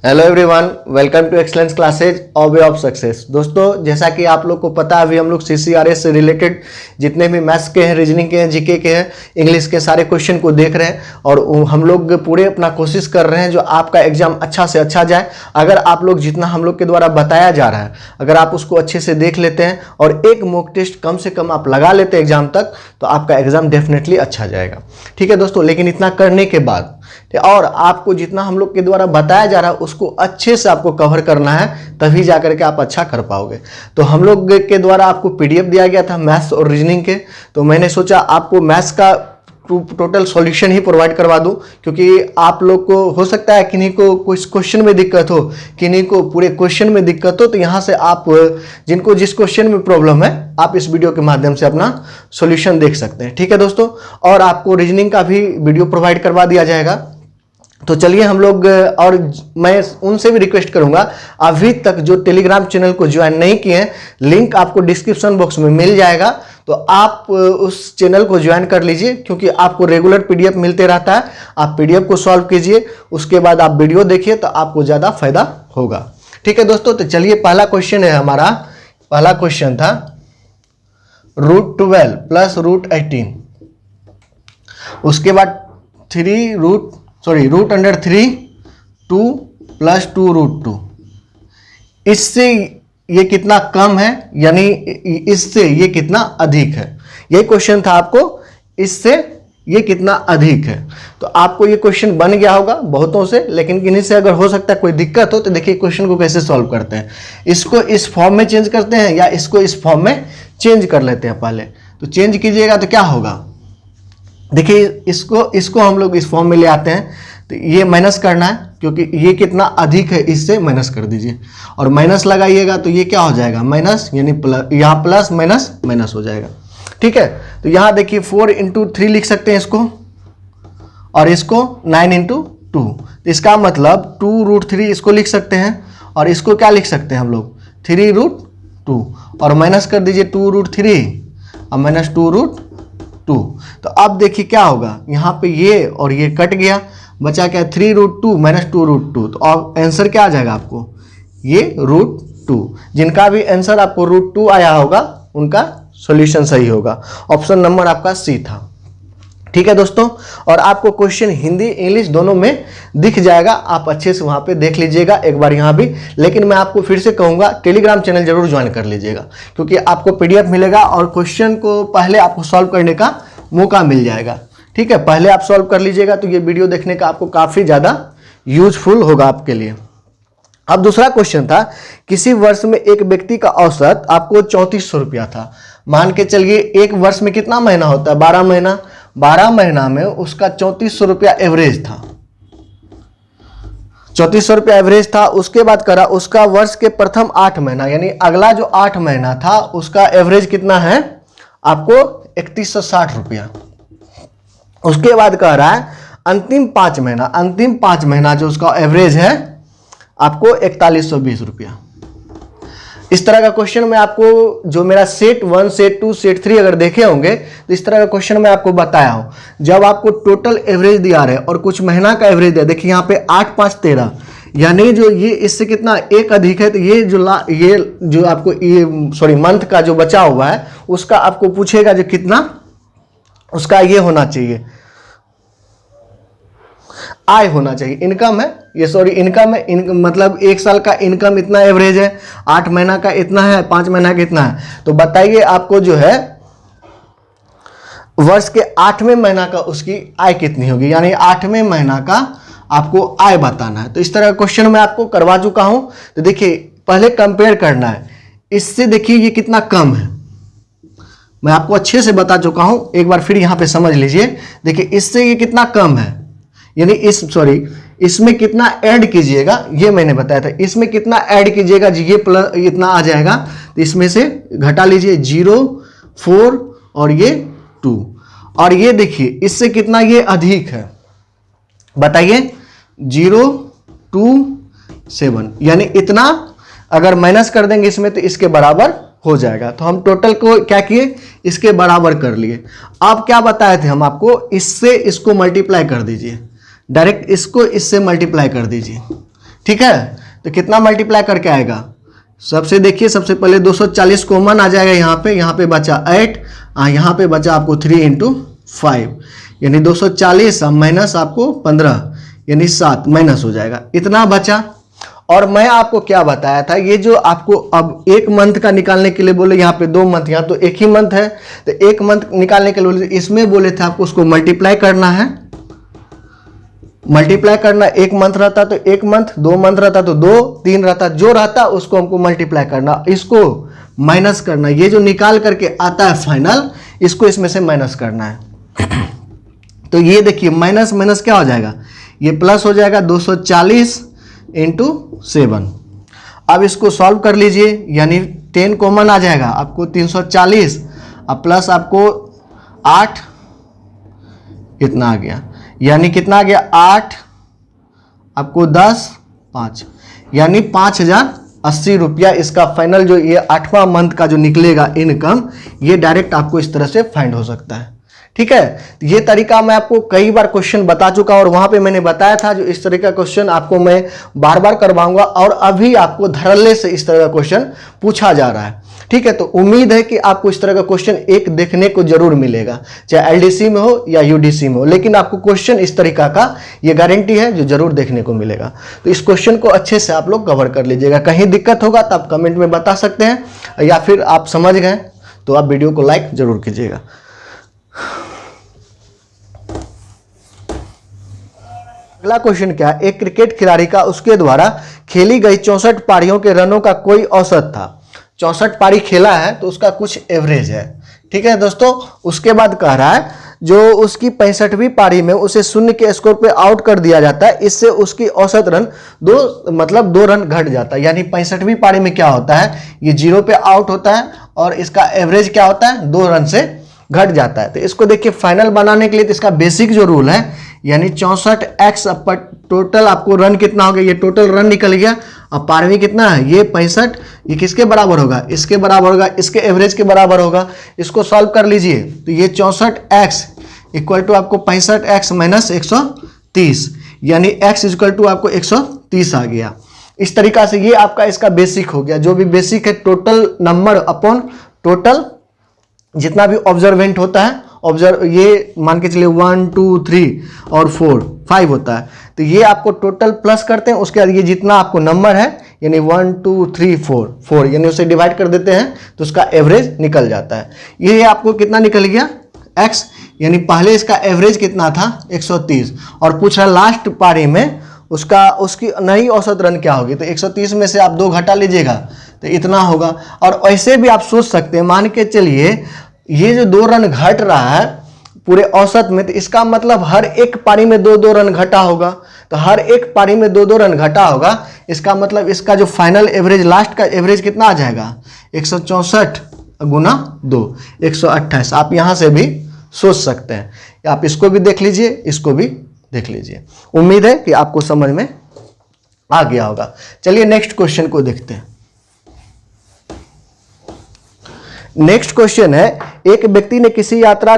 Hello everyone, welcome to excellence classes और वे of success. दोस्तों, जैसा कि आप लोग को पता है, अभी हम लोग सीसीआरएस से रिलेटेड जितने भी मैथ्स के हैं, रीजनिंग के हैं, जीके के हैं, इंग्लिश के सारे क्वेश्चन को देख रहे हैं और हम लोग पूरे अपना कोशिश कर रहे हैं जो आपका एग्जाम अच्छा से अच्छा जाए। अगर आप लोग जितना हम लोग के द्वारा बताया जा रहा है, अगर आप उसको अच्छे से देख लेते हैं और एक मॉक टेस्ट कम से कम आप लगा लेते हैं एग्जाम तक, तो आपका एग्जाम डेफिनेटली अच्छा जाएगा। ठीक है दोस्तों, लेकिन इतना करने के बाद और आपको जितना हम लोग के द्वारा बताया जा रहा है उसको अच्छे से आपको कवर करना है, तभी जाकर के आप अच्छा कर पाओगे। तो हम लोग के द्वारा आपको पीडीएफ दिया गया था मैथ्स और रीजनिंग के, तो मैंने सोचा आपको मैथ्स का टोटल सॉल्यूशन ही प्रोवाइड करवा दूं, क्योंकि आप लोग को हो सकता है किन्हीं को कुछ क्वेश्चन में दिक्कत हो, किन्हीं को पूरे क्वेश्चन में दिक्कत हो, तो यहाँ से आप जिनको जिस क्वेश्चन में प्रॉब्लम है आप इस वीडियो के माध्यम से अपना सॉल्यूशन देख सकते हैं। ठीक है दोस्तों, और आपको रीजनिंग का भी वीडियो प्रोवाइड करवा दिया जाएगा। तो चलिए हम लोग, और मैं उनसे भी रिक्वेस्ट करूंगा, अभी तक जो टेलीग्राम चैनल को ज्वाइन नहीं किए हैं, लिंक आपको डिस्क्रिप्शन बॉक्स में मिल जाएगा, तो आप उस चैनल को ज्वाइन कर लीजिए, क्योंकि आपको रेगुलर पीडीएफ मिलते रहता है। आप पीडीएफ को सॉल्व कीजिए, उसके बाद आप वीडियो देखिए, तो आपको ज़्यादा फायदा होगा। ठीक है दोस्तों, तो चलिए पहला क्वेश्चन है हमारा। पहला क्वेश्चन था √12 प्लस √18, उसके बाद √3 2 प्लस 2√2। इससे ये कितना कम है, यानी इससे ये कितना अधिक है। ये क्वेश्चन था आपको, इससे ये कितना अधिक है। तो आपको ये क्वेश्चन बन गया होगा बहुतों से, लेकिन किन्हीं से अगर हो सकता है कोई दिक्कत हो, तो देखिए क्वेश्चन को कैसे सॉल्व करते हैं। इसको इस फॉर्म में चेंज करते हैं या इसको इस फॉर्म में चेंज कर लेते हैं पहले। तो चेंज कीजिएगा तो क्या होगा, देखिए इसको हम लोग इस फॉर्म में ले आते हैं, तो ये माइनस करना है, क्योंकि ये कितना अधिक है, इससे माइनस कर दीजिए और माइनस लगाइएगा, तो ये क्या हो जाएगा माइनस, यानी प्लस, यहाँ प्लस माइनस माइनस हो जाएगा। ठीक है, तो यहाँ देखिए 4 × 3 लिख सकते हैं इसको, और इसको 9 × 2, तो इसका मतलब 2√3 इसको लिख सकते हैं, और इसको क्या लिख सकते हैं हम लोग 3√2, और माइनस कर दीजिए 2√3 और माइनस 2√2। तो अब देखिए क्या होगा, यहाँ पे ये और ये कट गया, बचा क्या 3√2 माइनस 2√2। तो अब आंसर क्या आ जाएगा आपको, ये √2। जिनका भी आंसर आपको √2 आया होगा उनका सॉल्यूशन सही होगा। ऑप्शन नंबर आपका सी था। ठीक है दोस्तों, और आपको क्वेश्चन हिंदी इंग्लिश दोनों में दिख जाएगा, आप अच्छे से वहां पे देख लीजिएगा एक बार यहाँ भी। लेकिन मैं आपको फिर से कहूँगा टेलीग्राम चैनल जरूर ज्वाइन कर लीजिएगा, क्योंकि आपको पीडीएफ मिलेगा और क्वेश्चन को पहले आपको सॉल्व करने का मौका मिल जाएगा। ठीक है, पहले आप सॉल्व कर लीजिएगा, तो ये वीडियो देखने का आपको काफ़ी ज़्यादा यूजफुल होगा आपके लिए। अब दूसरा क्वेश्चन था, किसी वर्ष में एक व्यक्ति का औसत आपको 3400 रुपया था। मान के चलिए एक वर्ष में कितना महीना होता है, 12 महीना। 12 महीना में उसका 3400 रुपया एवरेज था, 3400 रुपया एवरेज था। उसके बाद करा उसका वर्ष के प्रथम 8 महीना, यानी अगला जो 8 महीना था उसका एवरेज कितना है आपको 3160 रुपया। उसके बाद कह रहा है अंतिम 5 महीना जो उसका एवरेज है आपको 4120 रुपया। इस तरह का क्वेश्चन मैं आपको, जो मेरा सेट 1 सेट 2 सेट 3 अगर देखे होंगे, तो इस तरह का क्वेश्चन मैं आपको बताया हूं। जब आपको टोटल एवरेज दिया रहे और कुछ महीना का एवरेज दिया, देखिए यहाँ पे 8 5 13, यानी जो ये इससे कितना एक अधिक है, तो ये जो आपको ये मंथ का जो बचा हुआ है उसका आपको पूछेगा जो कितना उसका ये होना चाहिए, आय होना चाहिए, इनकम है ये, इनकम है, मतलब एक साल का इनकम इतना एवरेज है, 8 महीना का इतना है, 5 महीना का इतना है। तो बताइए आपको जो है वर्ष के 8वें महीना का उसकी आय कितनी होगी, यानी 8वें महीना का आपको आय बताना है। तो इस तरह का क्वेश्चन मैं आपको करवा चुका हूं। तो देखिए पहले कंपेयर करना है, इससे देखिए ये कितना कम है, मैं आपको अच्छे से बता चुका हूं, एक बार फिर यहां पे समझ लीजिए। देखिए इससे ये कितना कम है, यानी इसमें कितना ऐड कीजिएगा ये मैंने बताया था, इसमें कितना ऐड कीजिएगा जी, ये प्लस इतना आ जाएगा, तो इसमें से घटा लीजिए 0 4 और ये 2, और ये देखिए इससे कितना ये अधिक है, बताइए 0 2 7, यानी इतना अगर माइनस कर देंगे इसमें तो इसके बराबर हो जाएगा। तो हम टोटल को क्या किए, इसके बराबर कर लिए। अब क्या बताए थे हम आपको, इससे इसको मल्टीप्लाई कर दीजिए, डायरेक्ट इसको इससे मल्टीप्लाई कर दीजिए, ठीक है, तो कितना मल्टीप्लाई करके आएगा, सबसे देखिए सबसे पहले 240 कॉमन आ जाएगा यहाँ पे बचा 8, यहाँ पे बचा आपको 3 × 5 यानी 240 माइनस आपको 15 यानी 7 माइनस हो जाएगा, इतना बचा। और मैं आपको क्या बताया था, ये जो आपको अब एक मंथ का निकालने के लिए बोले, यहाँ पे 2 मंथ, यहाँ तो एक ही मंथ है, तो एक मंथ निकालने के लिए बोले, इसमें बोले थे आपको उसको मल्टीप्लाई करना है, मल्टीप्लाई करना, एक मंथ रहता तो एक मंथ, 2 मंथ रहता तो 2, 3 रहता, जो रहता उसको हमको मल्टीप्लाई करना, इसको माइनस करना, ये जो निकाल करके आता है फाइनल, इसको इसमें से माइनस करना है। तो ये देखिए माइनस माइनस क्या हो जाएगा, ये प्लस हो जाएगा 240 × 7। अब इसको सॉल्व कर लीजिए, यानी 10 कॉमन आ जाएगा आपको 340, अब प्लस आपको 8, इतना आ गया, यानी कितना आ गया 8, आपको 10, 5 यानी 5080 रुपया इसका फाइनल जो ये 8वां मंथ का जो निकलेगा इनकम, ये डायरेक्ट आपको इस तरह से फाइंड हो सकता है। ठीक है, ये तरीका मैं आपको कई बार क्वेश्चन बता चुका और वहां पे मैंने बताया था जो इस तरह का क्वेश्चन आपको मैं बार बार करवाऊंगा, और अभी आपको धड़ल्ले से इस तरह का क्वेश्चन पूछा जा रहा है। ठीक है, तो उम्मीद है कि आपको इस तरह का क्वेश्चन एक देखने को जरूर मिलेगा, चाहे एलडीसी में हो या यूडीसी में हो, लेकिन आपको क्वेश्चन इस तरीका का ये गारंटी है जो जरूर देखने को मिलेगा। तो इस क्वेश्चन को अच्छे से आप लोग कवर कर लीजिएगा, कहीं दिक्कत होगा तो आप कमेंट में बता सकते हैं, या फिर आप समझ गए तो आप वीडियो को लाइक जरूर कीजिएगा। अगला क्वेश्चन क्या है, एक क्रिकेट खिलाड़ी का उसके द्वारा खेली गई 64 पारियों के रनों का कोई औसत था, 64 पारी खेला है तो उसका कुछ एवरेज है। ठीक है दोस्तों, उसके बाद कह रहा है जो उसकी 65वीं पारी में उसे 0 के स्कोर पे आउट कर दिया जाता है, इससे उसकी औसत रन 2 रन घट जाता है। यानी 65वीं पारी में क्या होता है, ये 0 पे आउट होता है और इसका एवरेज क्या होता है, 2 रन से घट जाता है। तो इसको देखिए फाइनल बनाने के लिए तो इसका बेसिक जो रूल है, यानी 64x पर टोटल आपको रन कितना हो गया, ये टोटल रन निकल गया, अब पारवी कितना है, ये 65, ये किसके बराबर होगा, इसके बराबर होगा, इसके एवरेज के बराबर होगा। इसको सॉल्व कर लीजिए, तो ये 64x इक्वल टू आपको 65x माइनस 130, यानी x इक्वल टू आपको 130 आ गया। इस तरीका से ये आपका इसका बेसिक हो गया, जो भी बेसिक है टोटल नंबर अपॉन टोटल जितना भी ऑब्जर्वेंट होता है, ऑब्जर्व ये मान के चलिए 1 2 3 और 4 5 होता है, तो ये आपको टोटल प्लस करते हैं, उसके बाद ये जितना आपको नंबर है यानी 1 2 3 4 यानी उसे डिवाइड कर देते हैं तो उसका एवरेज निकल जाता है। ये आपको कितना निकल गया x, यानी पहले इसका एवरेज कितना था 130, और पूछ रहा लास्ट पारी में उसकी नई औसत रन क्या होगी, तो 130 में से आप 2 घटा लीजिएगा तो इतना होगा। और ऐसे भी आप सोच सकते हैं, मान के चलिए ये जो 2 रन घट रहा है पूरे औसत में, तो इसका मतलब हर एक पारी में 2-2 रन घटा होगा, तो हर एक पारी में 2-2 रन घटा होगा, इसका मतलब इसका जो फाइनल एवरेज लास्ट का एवरेज कितना आ जाएगा 164 गुना 2 128। आप यहां से भी सोच सकते हैं, आप इसको भी देख लीजिए, इसको भी देख लीजिए। उम्मीद है कि आपको समझ में आ गया होगा। चलिए नेक्स्ट क्वेश्चन को देखते हैं। नेक्स्ट क्वेश्चन है, एक व्यक्ति ने किसी यात्रा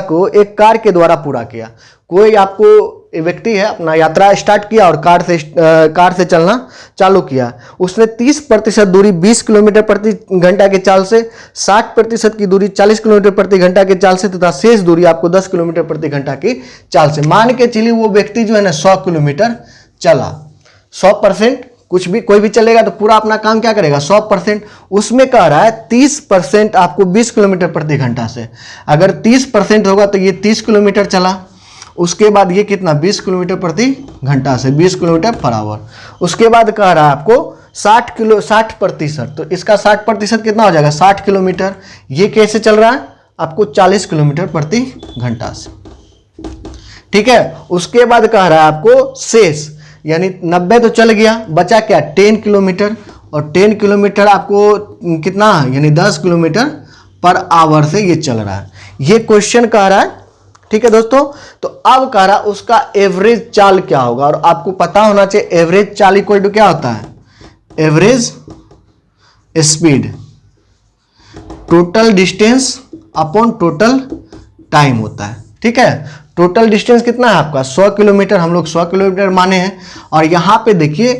को एक कार के द्वारा पूरा किया। कोई आपको व्यक्ति है अपना यात्रा स्टार्ट किया और कार से चलना चालू किया। उसने 30% दूरी 20 किलोमीटर प्रति घंटा के चाल से, 60% की दूरी 40 किलोमीटर प्रति घंटा के चाल से, तथा शेष दूरी आपको 10 किलोमीटर प्रति घंटा की चाल से। मान के चलिए वो व्यक्ति जो है ना 100 किलोमीटर चला, 100% कुछ भी कोई भी चलेगा तो पूरा अपना काम क्या करेगा 100%। उसमें कह रहा है 30% आपको 20 किलोमीटर प्रति घंटा से, अगर 30% होगा तो ये 30 किलोमीटर चला, उसके बाद ये कितना 20 किलोमीटर प्रति घंटा से 20 किलोमीटर पर आवर। उसके बाद कह रहा है आपको 60%, तो इसका 60% कितना हो जाएगा 60 किलोमीटर। ये कैसे चल रहा है आपको 40 किलोमीटर प्रति घंटा से। ठीक है, उसके बाद कह रहा है आपको शेष, यानी 90 तो चल गया, बचा क्या 10 किलोमीटर, और 10 किलोमीटर आपको कितना यानी 10 किलोमीटर पर आवर से ये चल रहा है। ये क्वेश्चन कह रहा है। ठीक है दोस्तों, तो अब कह रहा उसका एवरेज चाल क्या होगा, और आपको पता होना चाहिए एवरेज चाल इक्वल टू क्या होता है, average speed total distance upon total time होता है। ठीक है, टोटल डिस्टेंस कितना है आपका 100 किलोमीटर, हम लोग 100 किलोमीटर माने हैं। और यहाँ पे देखिए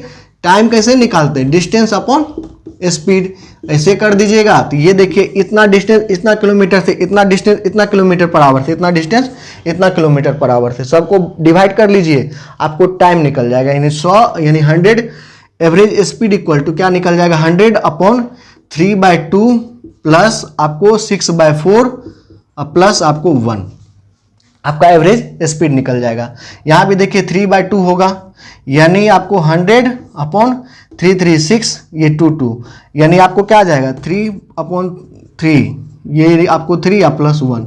टाइम कैसे निकालते हैं, डिस्टेंस अपॉन स्पीड, ऐसे कर दीजिएगा। तो ये देखिए इतना डिस्टेंस इतना किलोमीटर से, इतना डिस्टेंस इतना किलोमीटर पर आवर से, इतना डिस्टेंस इतना किलोमीटर पर आवर से, सबको डिवाइड कर लीजिए, आपको टाइम निकल जाएगा। यानी 100 यानी 100 एवरेज स्पीड इक्वल टू क्या निकल जाएगा, 100 अपॉन 3/2 प्लस आपको 6/4 प्लस आपको 1, आपका एवरेज स्पीड निकल जाएगा। यहाँ भी देखिए 3/2 होगा, यानी आपको 100 अपॉन 336 ये 22, यानी आपको क्या आ जाएगा 3/3, ये आपको 3 या प्लस 1,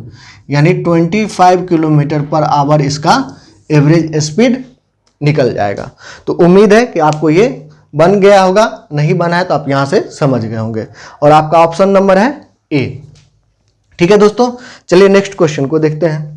यानी 25 किलोमीटर पर आवर इसका एवरेज स्पीड निकल जाएगा। तो उम्मीद है कि आपको ये बन गया होगा, नहीं बना है तो आप यहाँ से समझ गए होंगे। और आपका ऑप्शन नंबर है ए। ठीक है दोस्तों, चलिए नेक्स्ट क्वेश्चन को देखते हैं।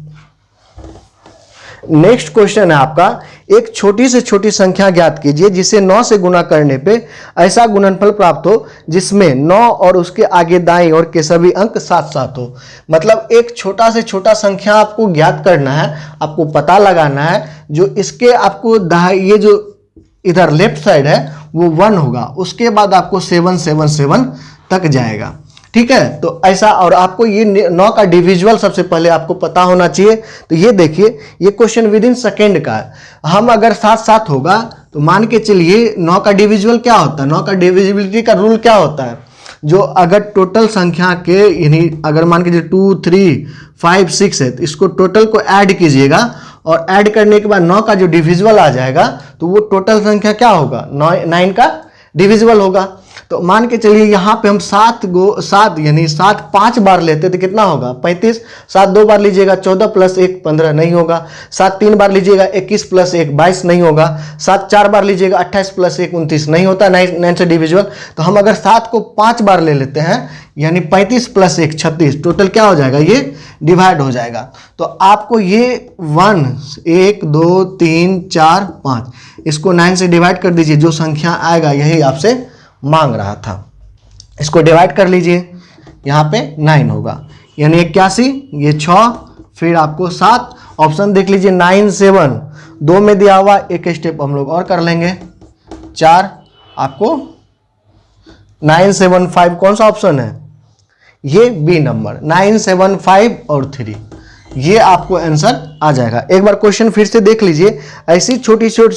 नेक्स्ट क्वेश्चन है आपका, एक छोटी से छोटी संख्या ज्ञात कीजिए जिसे 9 से गुना करने पे ऐसा गुणनफल प्राप्त हो जिसमें 9 और उसके आगे दाईं ओर के सभी अंक साथ साथ हो। मतलब एक छोटा से छोटा संख्या आपको ज्ञात करना है, आपको पता लगाना है, जो इसके आपको ये जो इधर लेफ्ट साइड है वो 1 होगा, उसके बाद आपको 777 तक जाएगा। ठीक है, तो ऐसा, और आपको ये 9 का डिविजुअल सबसे पहले आपको पता होना चाहिए। तो ये देखिए ये क्वेश्चन विद इन सेकेंड का है, हम अगर साथ साथ होगा तो मान के चलिए 9 का डिविजुअल क्या होता है, 9 का डिविजिबिलिटी का रूल क्या होता है, जो अगर टोटल संख्या के यानी अगर मान के 2 3 5 6 है तो इसको टोटल को ऐड कीजिएगा, और ऐड करने के बाद 9 का जो डिविजिबल आ जाएगा तो वो टोटल संख्या क्या होगा 9 का डिविजिबल होगा। तो मान के चलिए यहाँ पे हम 7 यानी 7 5 बार लेते तो कितना होगा 35, 7 2 बार लीजिएगा 14 प्लस 1 15 नहीं होगा, 7 3 बार लीजिएगा 21 प्लस 1 22 नहीं होगा, 7 4 बार लीजिएगा 28 प्लस 1 29 नहीं होता 9 से डिविजिबल। तो हम अगर 7 को 5 बार ले लेते हैं यानी 35 प्लस 1 36, टोटल क्या हो जाएगा ये डिवाइड हो जाएगा। तो आपको ये 1 2 3 4 5 इसको 9 से डिवाइड कर दीजिए, जो संख्या आएगा यही आपसे मांग रहा था, इसको डिवाइड कर लीजिए, यहाँ पे 9 होगा यानी 81, ये 6, फिर आपको 7, ऑप्शन देख लीजिए 9 7 2 में दिया हुआ, एक स्टेप हम लोग और कर लेंगे 4, आपको 975 कौन सा ऑप्शन है, ये बी नंबर 975 और 3, ये आपको आंसर आ जाएगा। एक बार क्वेश्चन फिर से देख लीजिए, ऐसी छोटी से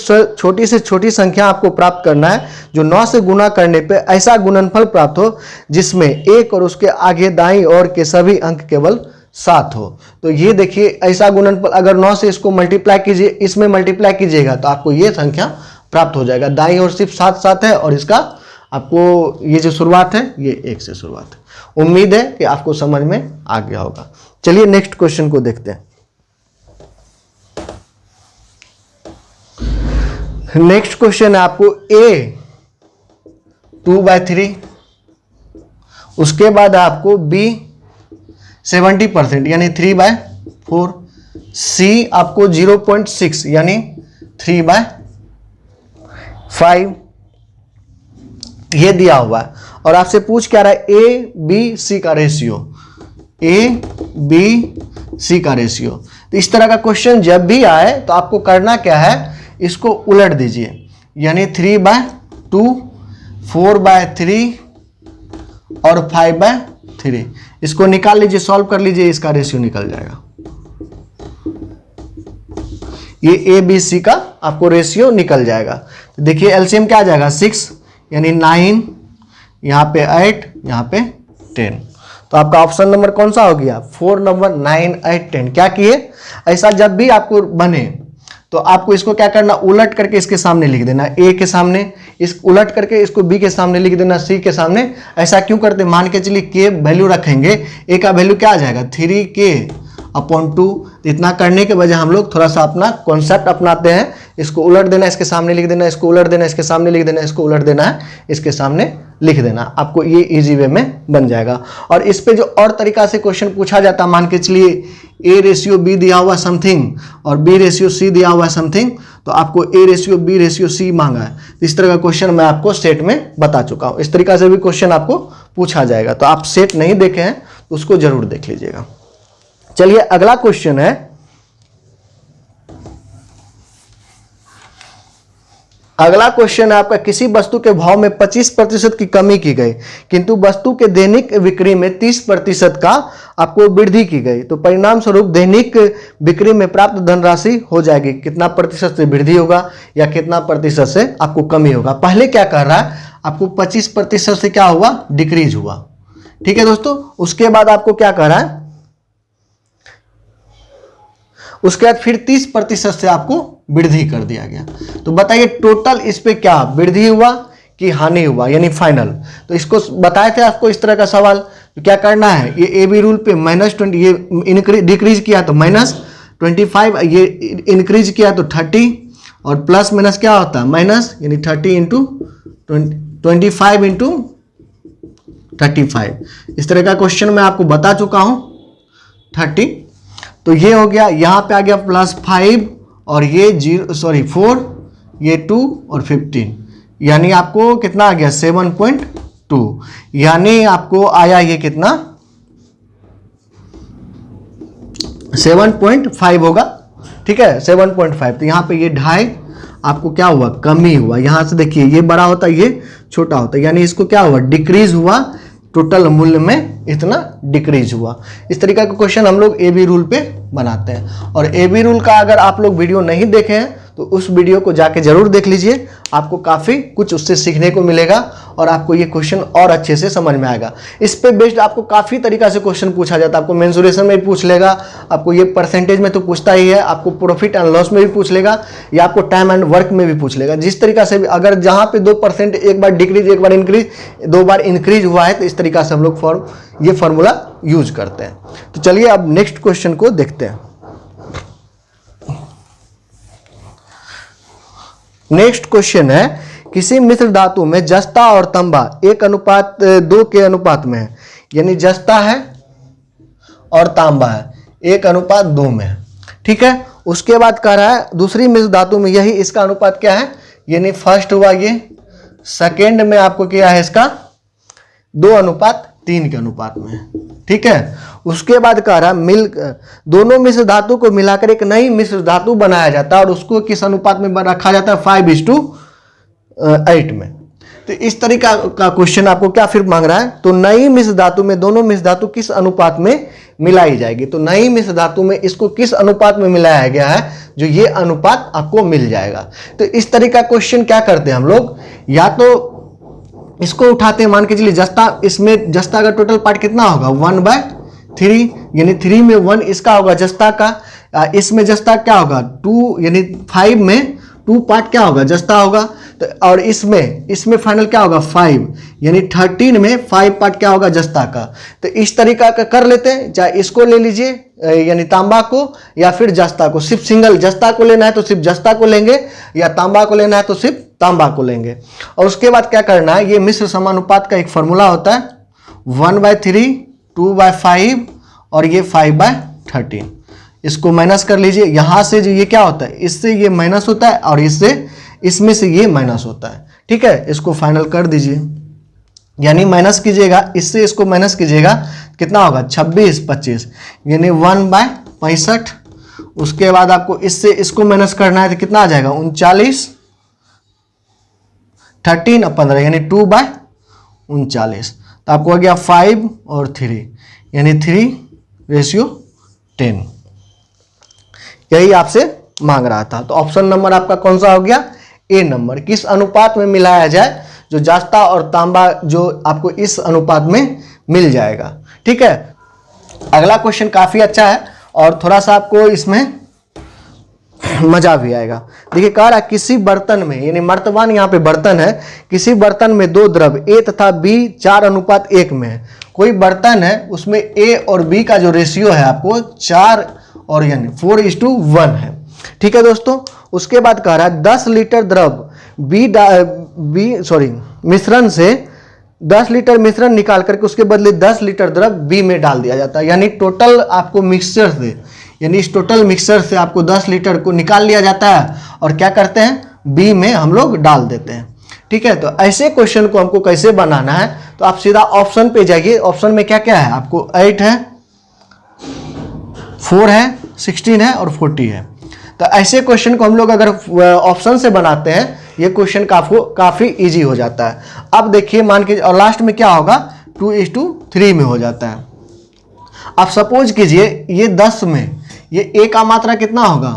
छोटी संख्या आपको प्राप्त करना है जो 9 से गुना करने पे ऐसा गुणनफल प्राप्त हो जिसमें 1 और उसके आगे दाईं ओर के सभी अंक केवल 7 हो। तो ये देखिए ऐसा गुणनफल, अगर 9 से इसको मल्टीप्लाई कीजिए, इसमें मल्टीप्लाई कीजिएगा तो आपको ये संख्या प्राप्त हो जाएगा। दाईं ओर सिर्फ 7 है और इसका आपको ये जो शुरुआत है ये 1 से शुरुआत है। उम्मीद है कि आपको समझ में आ गया होगा। चलिए नेक्स्ट क्वेश्चन को देखते हैं। नेक्स्ट क्वेश्चन है आपको A 2/3, उसके बाद आपको B 70% यानी 3/4, C आपको 0.6 यानी 3/5 ये दिया हुआ है, और आपसे पूछ क्या रहा है A B C का रेशियो, A B C का रेशियो। तो इस तरह का क्वेश्चन जब भी आए तो आपको करना क्या है, इसको उलट दीजिए, यानी 3/2 4/3 और 5/3, इसको निकाल लीजिए, सॉल्व कर लीजिए, इसका रेशियो निकल जाएगा। ये A B C का आपको रेशियो निकल जाएगा। तो देखिए एलसीएम क्या आ जाएगा 6 यानी 9, यहाँ पे 8, यहाँ पे 10। तो आपका ऑप्शन नंबर कौन सा हो गया 4 नंबर 9 8 10। क्या किए, ऐसा जब भी आपको बने तो आपको इसको क्या करना, उलट करके इसके सामने लिख देना, A के सामने, इस उलट करके इसको B के सामने लिख देना, C के सामने। ऐसा क्यों करते, मान के चलिए K वैल्यू रखेंगे, A का वैल्यू क्या आ जाएगा 3K/2। इतना करने के बजाय हम लोग थोड़ा सा अपना कॉन्सेप्ट अपनाते हैं, इसको उलट देना, इसके सामने लिख देना, इसको उलट देना, इसके सामने लिख देना, इसको उलट देना है, इसके सामने लिख देना, आपको ये इजी वे में बन जाएगा। और इस पे जो और तरीका से क्वेश्चन पूछा जाता है, मान के चलिए A रेशियो B दिया हुआ समथिंग और B रेशियो C दिया हुआ समथिंग, तो आपको A ratio B ratio C मांगा है। इस तरह का क्वेश्चन मैं आपको सेट में बता चुका हूँ, इस तरीका से भी क्वेश्चन आपको पूछा जाएगा। तो आप सेट नहीं देखे हैं तो उसको जरूर देख लीजिएगा। चलिए अगला क्वेश्चन है अगला क्वेश्चन है आपका, किसी वस्तु के भाव में 25% की कमी की गई किंतु वस्तु के दैनिक बिक्री में 30% का आपको वृद्धि की गई, तो परिणाम स्वरूप दैनिक बिक्री में प्राप्त धनराशि हो जाएगी, कितना प्रतिशत से वृद्धि होगा या कितना प्रतिशत से आपको कमी होगा। पहले क्या कर रहा है, आपको 25% से क्या हुआ, डिक्रीज हुआ। ठीक है दोस्तों, उसके बाद आपको क्या कर रहा है, उसके बाद फिर 30% से आपको वृद्धि कर दिया गया। तो बताइए टोटल इस पे क्या वृद्धि हुआ कि हानि हुआ, यानी फाइनल। तो इसको बताए थे आपको इस तरह का सवाल, तो क्या करना है, ये ए बी रूल पे -20, ये डिक्रीज किया तो -25, ये इंक्रीज किया तो 30, और प्लस माइनस क्या होता है माइनस, यानी 30 इंटू 25 इंटू 35। इस तरह का क्वेश्चन मैं आपको बता चुका हूं 30। तो ये हो गया, यहां पे आ गया +5 और ये 4, ये 2 और 15, यानी आपको कितना आ गया 7.2, यानी आपको आया ये कितना 7.5 होगा। ठीक है 7.5। तो यहाँ पे ये 2.5 आपको क्या हुआ, कमी हुआ। यहां से देखिए ये बड़ा होता है, ये छोटा होता है, यानी इसको क्या हुआ, डिक्रीज हुआ, टोटल मूल्य में इतना डिक्रीज हुआ। इस तरीका का क्वेश्चन हम लोग ए बी रूल पे बनाते हैं। और ए बी रूल का अगर आप लोग वीडियो नहीं देखे हैं तो उस वीडियो को जाके जरूर देख लीजिए, आपको काफ़ी कुछ उससे सीखने को मिलेगा और आपको ये क्वेश्चन और अच्छे से समझ में आएगा। इस पे बेस्ड आपको काफ़ी तरीका से क्वेश्चन पूछा जाता है, आपको मेंसुरेशन में भी पूछ लेगा, आपको ये परसेंटेज में तो पूछता ही है, आपको प्रॉफिट एंड लॉस में भी पूछ लेगा, या आपको टाइम एंड वर्क में भी पूछ लेगा। जिस तरीका से भी, अगर जहाँ पे 2% एक बार डिक्रीज एक बार इंक्रीज, 2 बार इंक्रीज हुआ है, तो इस तरीका से हम लोग ये फॉर्मूला यूज करते हैं। तो चलिए अब नेक्स्ट क्वेश्चन को देखते हैं। नेक्स्ट क्वेश्चन है, किसी मिश्र धातु में जस्ता और तांबा 1:2 के अनुपात में है, यानी जस्ता है और तांबा है 1:2 में है। ठीक है, उसके बाद कह रहा है दूसरी मिश्र धातु में यही इसका अनुपात क्या है, यानी फर्स्ट हुआ ये, सेकेंड में आपको क्या है इसका 2:3 के अनुपात में। ठीक है, उसके बाद कह रहा दोनों मिश्र धातु को मिलाकर एक नई मिश्र धातु बनाया जाता है और उसको किस अनुपात में रखा जाता है, 5:8 में। तो इस तरीका का क्वेश्चन आपको क्या फिर मांग रहा है, तो नई मिश्र धातु में दोनों मिश्र धातु किस अनुपात में मिलाई जाएगी। तो नई मिश्र धातु में इसको किस अनुपात में मिलाया गया है, जो ये अनुपात आपको मिल जाएगा। तो इस तरीका क्वेश्चन क्या करते हैं हम लोग, या तो इसको उठाते हैं, मान के चलिए जस्ता, इसमें जस्ता का टोटल पार्ट कितना होगा 1/3, यानी 3 में 1 इसका होगा जस्ता का, इसमें जस्ता क्या होगा 2, यानी 5 में 2 पार्ट क्या होगा जस्ता होगा, तो और इसमें फाइनल क्या होगा 5, यानी 13 में 5 पार्ट क्या होगा जस्ता का। तो इस तरीका का कर लेते हैं, चाहे इसको ले लीजिए यानी तांबा को, या फिर जस्ता को, सिर्फ सिंगल जस्ता को लेना है तो सिर्फ जस्ता को लेंगे, या तांबा को लेना है तो सिर्फ तांबा को लेंगे। और उसके बाद क्या करना है, ये मिश्र समानुपात का एक फॉर्मूला होता है 1/3, 2/5 और ये 5/13। इसको माइनस कर लीजिए, यहां से जो ये क्या होता है, इससे ये माइनस होता है और इसमें से ये माइनस होता है। ठीक है, इसको फाइनल कर दीजिए, यानी माइनस कीजिएगा, इससे इसको माइनस कीजिएगा, कितना होगा 26, 25, यानी 1/65। उसके बाद आपको इससे इसको माइनस करना है तो कितना आ जाएगा 39, 13 और 15, यानी 2/39। तो आपको हो गया 5 और 3, यानी 3:10। यही आपसे मांग रहा था। तो ऑप्शन नंबर आपका कौन सा हो गया, ए नंबर। किस अनुपात में मिलाया जाए, जो जस्ता और तांबा जो आपको इस अनुपात में मिल जाएगा। ठीक है, अगला क्वेश्चन काफी अच्छा है और थोड़ा सा आपको इसमें मजा भी आएगा। देखिए कह रहा है किसी बर्तन में, यानी मर्तबान यहाँ पे बर्तन है, किसी बर्तन में 2 द्रव ए तथा बी 4:1 में है। कोई बर्तन है उसमें ए और बी का जो रेशियो है आपको 4 और यानी 4:1 है। ठीक है दोस्तों, उसके बाद कह रहा है 10 लीटर द्रव मिश्रण से 10 लीटर मिश्रण निकाल करके उसके बदले 10 लीटर द्रव बी में डाल दिया जाता है। यानी टोटल आपको मिक्सचर से, यानी इस टोटल मिक्सचर से आपको 10 लीटर को निकाल लिया जाता है और क्या करते हैं बी में हम लोग डाल देते हैं। ठीक है, तो ऐसे क्वेश्चन को हमको कैसे बनाना है, तो आप सीधा ऑप्शन पे जाइए। ऑप्शन में क्या क्या है आपको 8 है, 4 है, 16 है और 40 है। तो ऐसे क्वेश्चन को हम लोग अगर ऑप्शन से बनाते हैं ये क्वेश्चन काफ़ी इजी हो जाता है। अब देखिए मान के, और लास्ट में क्या होगा, 2:3 में हो जाता है। अब सपोज कीजिए ये 10 में ये a का मात्रा कितना होगा,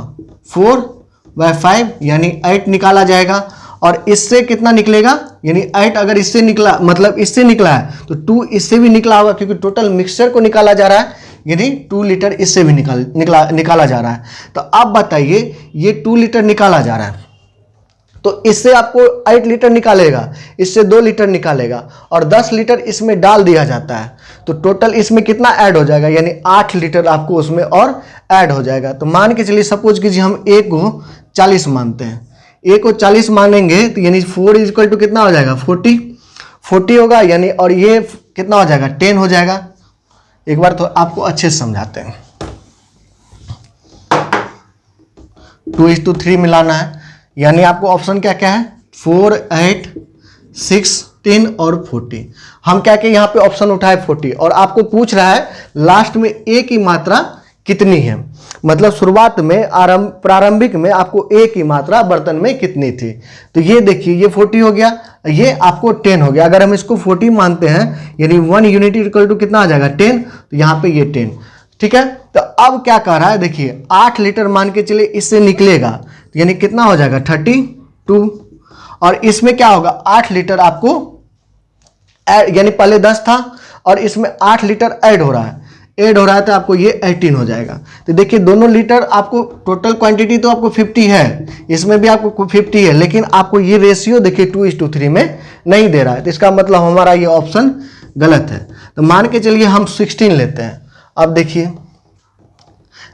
4/5 यानी 8 निकाला जाएगा। और इससे कितना निकलेगा, यानी 8 अगर इससे निकला, मतलब इससे निकला है तो 2 इससे भी निकला होगा, क्योंकि टोटल मिक्सचर को निकाला जा रहा है, यानी 2 लीटर इससे भी निकाला जा रहा है। तो अब बताइए ये 2 लीटर निकाला जा रहा है, तो इससे आपको 8 लीटर निकालेगा, इससे 2 लीटर निकालेगा, और 10 लीटर इसमें डाल दिया जाता है, तो टोटल इसमें कितना ऐड हो जाएगा, यानी 8 लीटर आपको उसमें और ऐड हो जाएगा। तो मान के चलिए सपोज कीजिए हम a को 40 मानते हैं, a को 40 मानेंगे तो यानी 4 इक्वल टू कितना हो जाएगा, 40 होगा, यानी और ये कितना हो जाएगा, 10 हो जाएगा। एक बार तो आपको अच्छे से समझाते हैं। 2:3 मिलाना है, यानी आपको ऑप्शन क्या क्या है, 4, 8, 6, 10 और 40। हम क्या क्या यहाँ पे ऑप्शन उठाए 40, और आपको पूछ रहा है लास्ट में a की मात्रा कितनी है, मतलब शुरुआत में प्रारंभिक में आपको a की मात्रा बर्तन में कितनी थी। तो ये देखिए ये 40 हो गया, ये आपको 10 हो गया। अगर हम इसको 40 मानते हैं यानी 1 यूनिट इक्वल टू कितना आ जाएगा, 10, तो यहाँ पे ये 10, ठीक है। तो अब क्या कर रहा है, देखिए 8 लीटर मान के चलिए इससे निकलेगा, तो यानी कितना हो जाएगा, 32, और इसमें क्या होगा, 8 लीटर आपको यानी पहले 10 था और इसमें 8 लीटर ऐड हो रहा है, तो आपको ये 18 हो जाएगा। तो देखिए दोनों लीटर आपको टोटल क्वांटिटी तो आपको 50 है, इसमें भी आपको 50 है, लेकिन आपको ये रेशियो देखिए 2:3 में नहीं दे रहा है, तो इसका मतलब हमारा ये ऑप्शन गलत है। तो मान के चलिए हम 16 लेते हैं। अब देखिए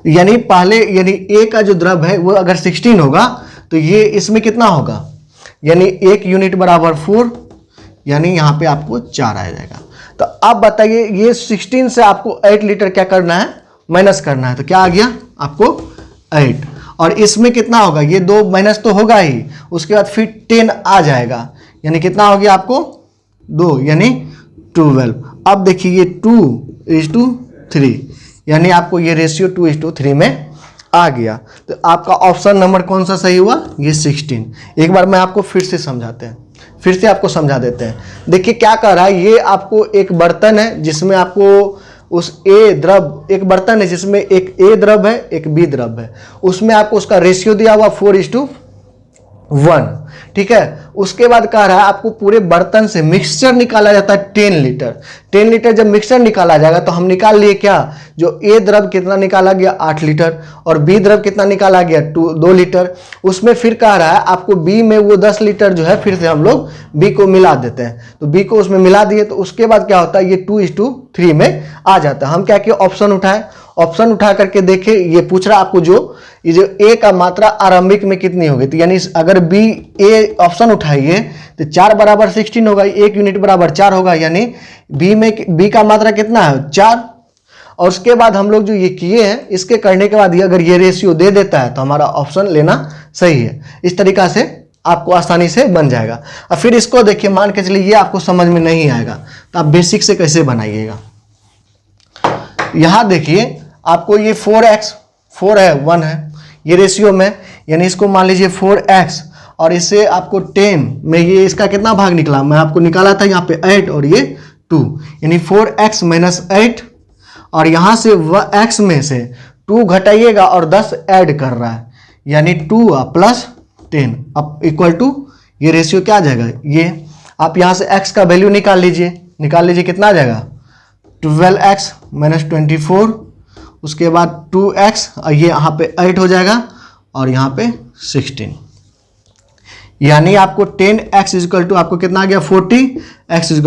यानी पहले यानी a का जो द्रव है वो अगर 16 होगा तो ये इसमें कितना होगा, यानी 1 यूनिट बराबर 4, यानी यहाँ पे आपको 4 आ जाएगा। तो अब बताइए ये 16 से आपको 8 लीटर क्या करना है, माइनस करना है, तो क्या आ गया आपको 8, और इसमें कितना होगा, ये 2 माइनस तो होगा ही, उसके बाद फिर 10 आ जाएगा, यानी कितना हो गया आपको 2, यानी 12। अब देखिए ये 2:3, यानी आपको ये रेशियो 2:3 में आ गया। तो आपका ऑप्शन नंबर कौन सा सही हुआ, ये 16। एक बार मैं आपको फिर से आपको समझा देते हैं। देखिए क्या कर रहा है, ये आपको एक बर्तन है जिसमें आपको उस एक बर्तन है जिसमें एक A द्रव है एक B द्रव है, उसमें आपको उसका रेशियो दिया हुआ 4:1, ठीक है। उसके बाद कह रहा है आपको पूरे बर्तन से मिक्सचर निकाला जाता है 10 लीटर। 10 लीटर जब मिक्सचर निकाला जाएगा तो हम निकाल लिए क्या, जो A द्रव कितना निकाला गया 8 लीटर और B द्रव कितना निकाला गया 2 लीटर। उसमें फिर कह रहा है आपको B में वो 10 लीटर जो है फिर से हम लोग B को मिला देते हैं, तो B को उसमें मिला दिए, तो उसके बाद क्या होता है ये 2:3 में आ जाता है। हम क्या किए, ऑप्शन उठा करके देखे, ये पूछ रहा आपको ये जो A का मात्रा आरंभिक में कितनी होगी, तो यानी अगर A ऑप्शन उठाइए तो 4 बराबर 16 होगा, 1 यूनिट बराबर 4 होगा, यानी B का मात्रा कितना है 4। और उसके बाद हम लोग जो ये किए हैं इसके करने के बाद अगर ये रेशियो दे देता है तो हमारा ऑप्शन लेना सही है। इस तरीका से आपको आसानी से बन जाएगा। और फिर इसको देखिए, मान के चलिए ये आपको समझ में नहीं आएगा तो आप बेसिक से कैसे बनाइएगा। यहां देखिए आपको ये 4x 4 है 1 है ये रेशियो में, यानी इसको मान लीजिए 4x और इससे आपको 10 में ये इसका कितना भाग निकला, मैं आपको निकाला था यहाँ पे 8 और ये 2, यानी 4x - 8, और यहाँ से x में से 2 घटाइएगा और 10 ऐड कर रहा है, यानी 2 + 10 अब इक्वल टू ये रेशियो क्या आ जाएगा, ये आप यहाँ से x का वैल्यू निकाल लीजिए कितना आ जाएगा 12x - 24, उसके बाद 2x और ये यहाँ पे 8 हो जाएगा और यहाँ पे 16, यानी आपको 10x = आपको कितना आ गया 40, x =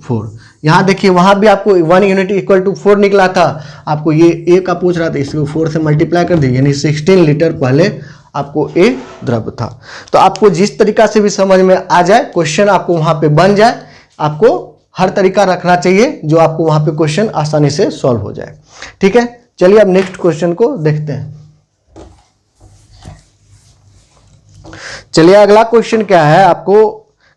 4। यहाँ देखिए वहाँ भी आपको 1 यूनिट = 4 निकला था, आपको ये A का पूछ रहा था, इसको 4 से मल्टीप्लाई कर दिए, यानी 16 लीटर पहले आपको A द्रव था। तो आपको जिस तरीका से भी समझ में आ जाए, क्वेश्चन आपको वहाँ पे बन जाए, आपको हर तरीका रखना चाहिए जो आपको वहाँ पे क्वेश्चन आसानी से सॉल्व हो जाए। ठीक है, चलिए अब नेक्स्ट क्वेश्चन को देखते हैं। चलिए अगला क्वेश्चन क्या है, आपको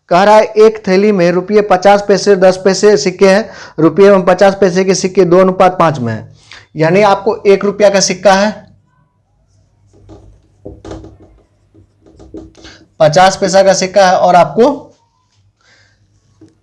कह रहा है एक थैली में रुपये 50 पैसे 10 पैसे सिक्के हैं, रुपये में 50 पैसे के सिक्के 2:5 में है, यानी आपको 1 रुपया का सिक्का है, 50 पैसा का सिक्का है और आपको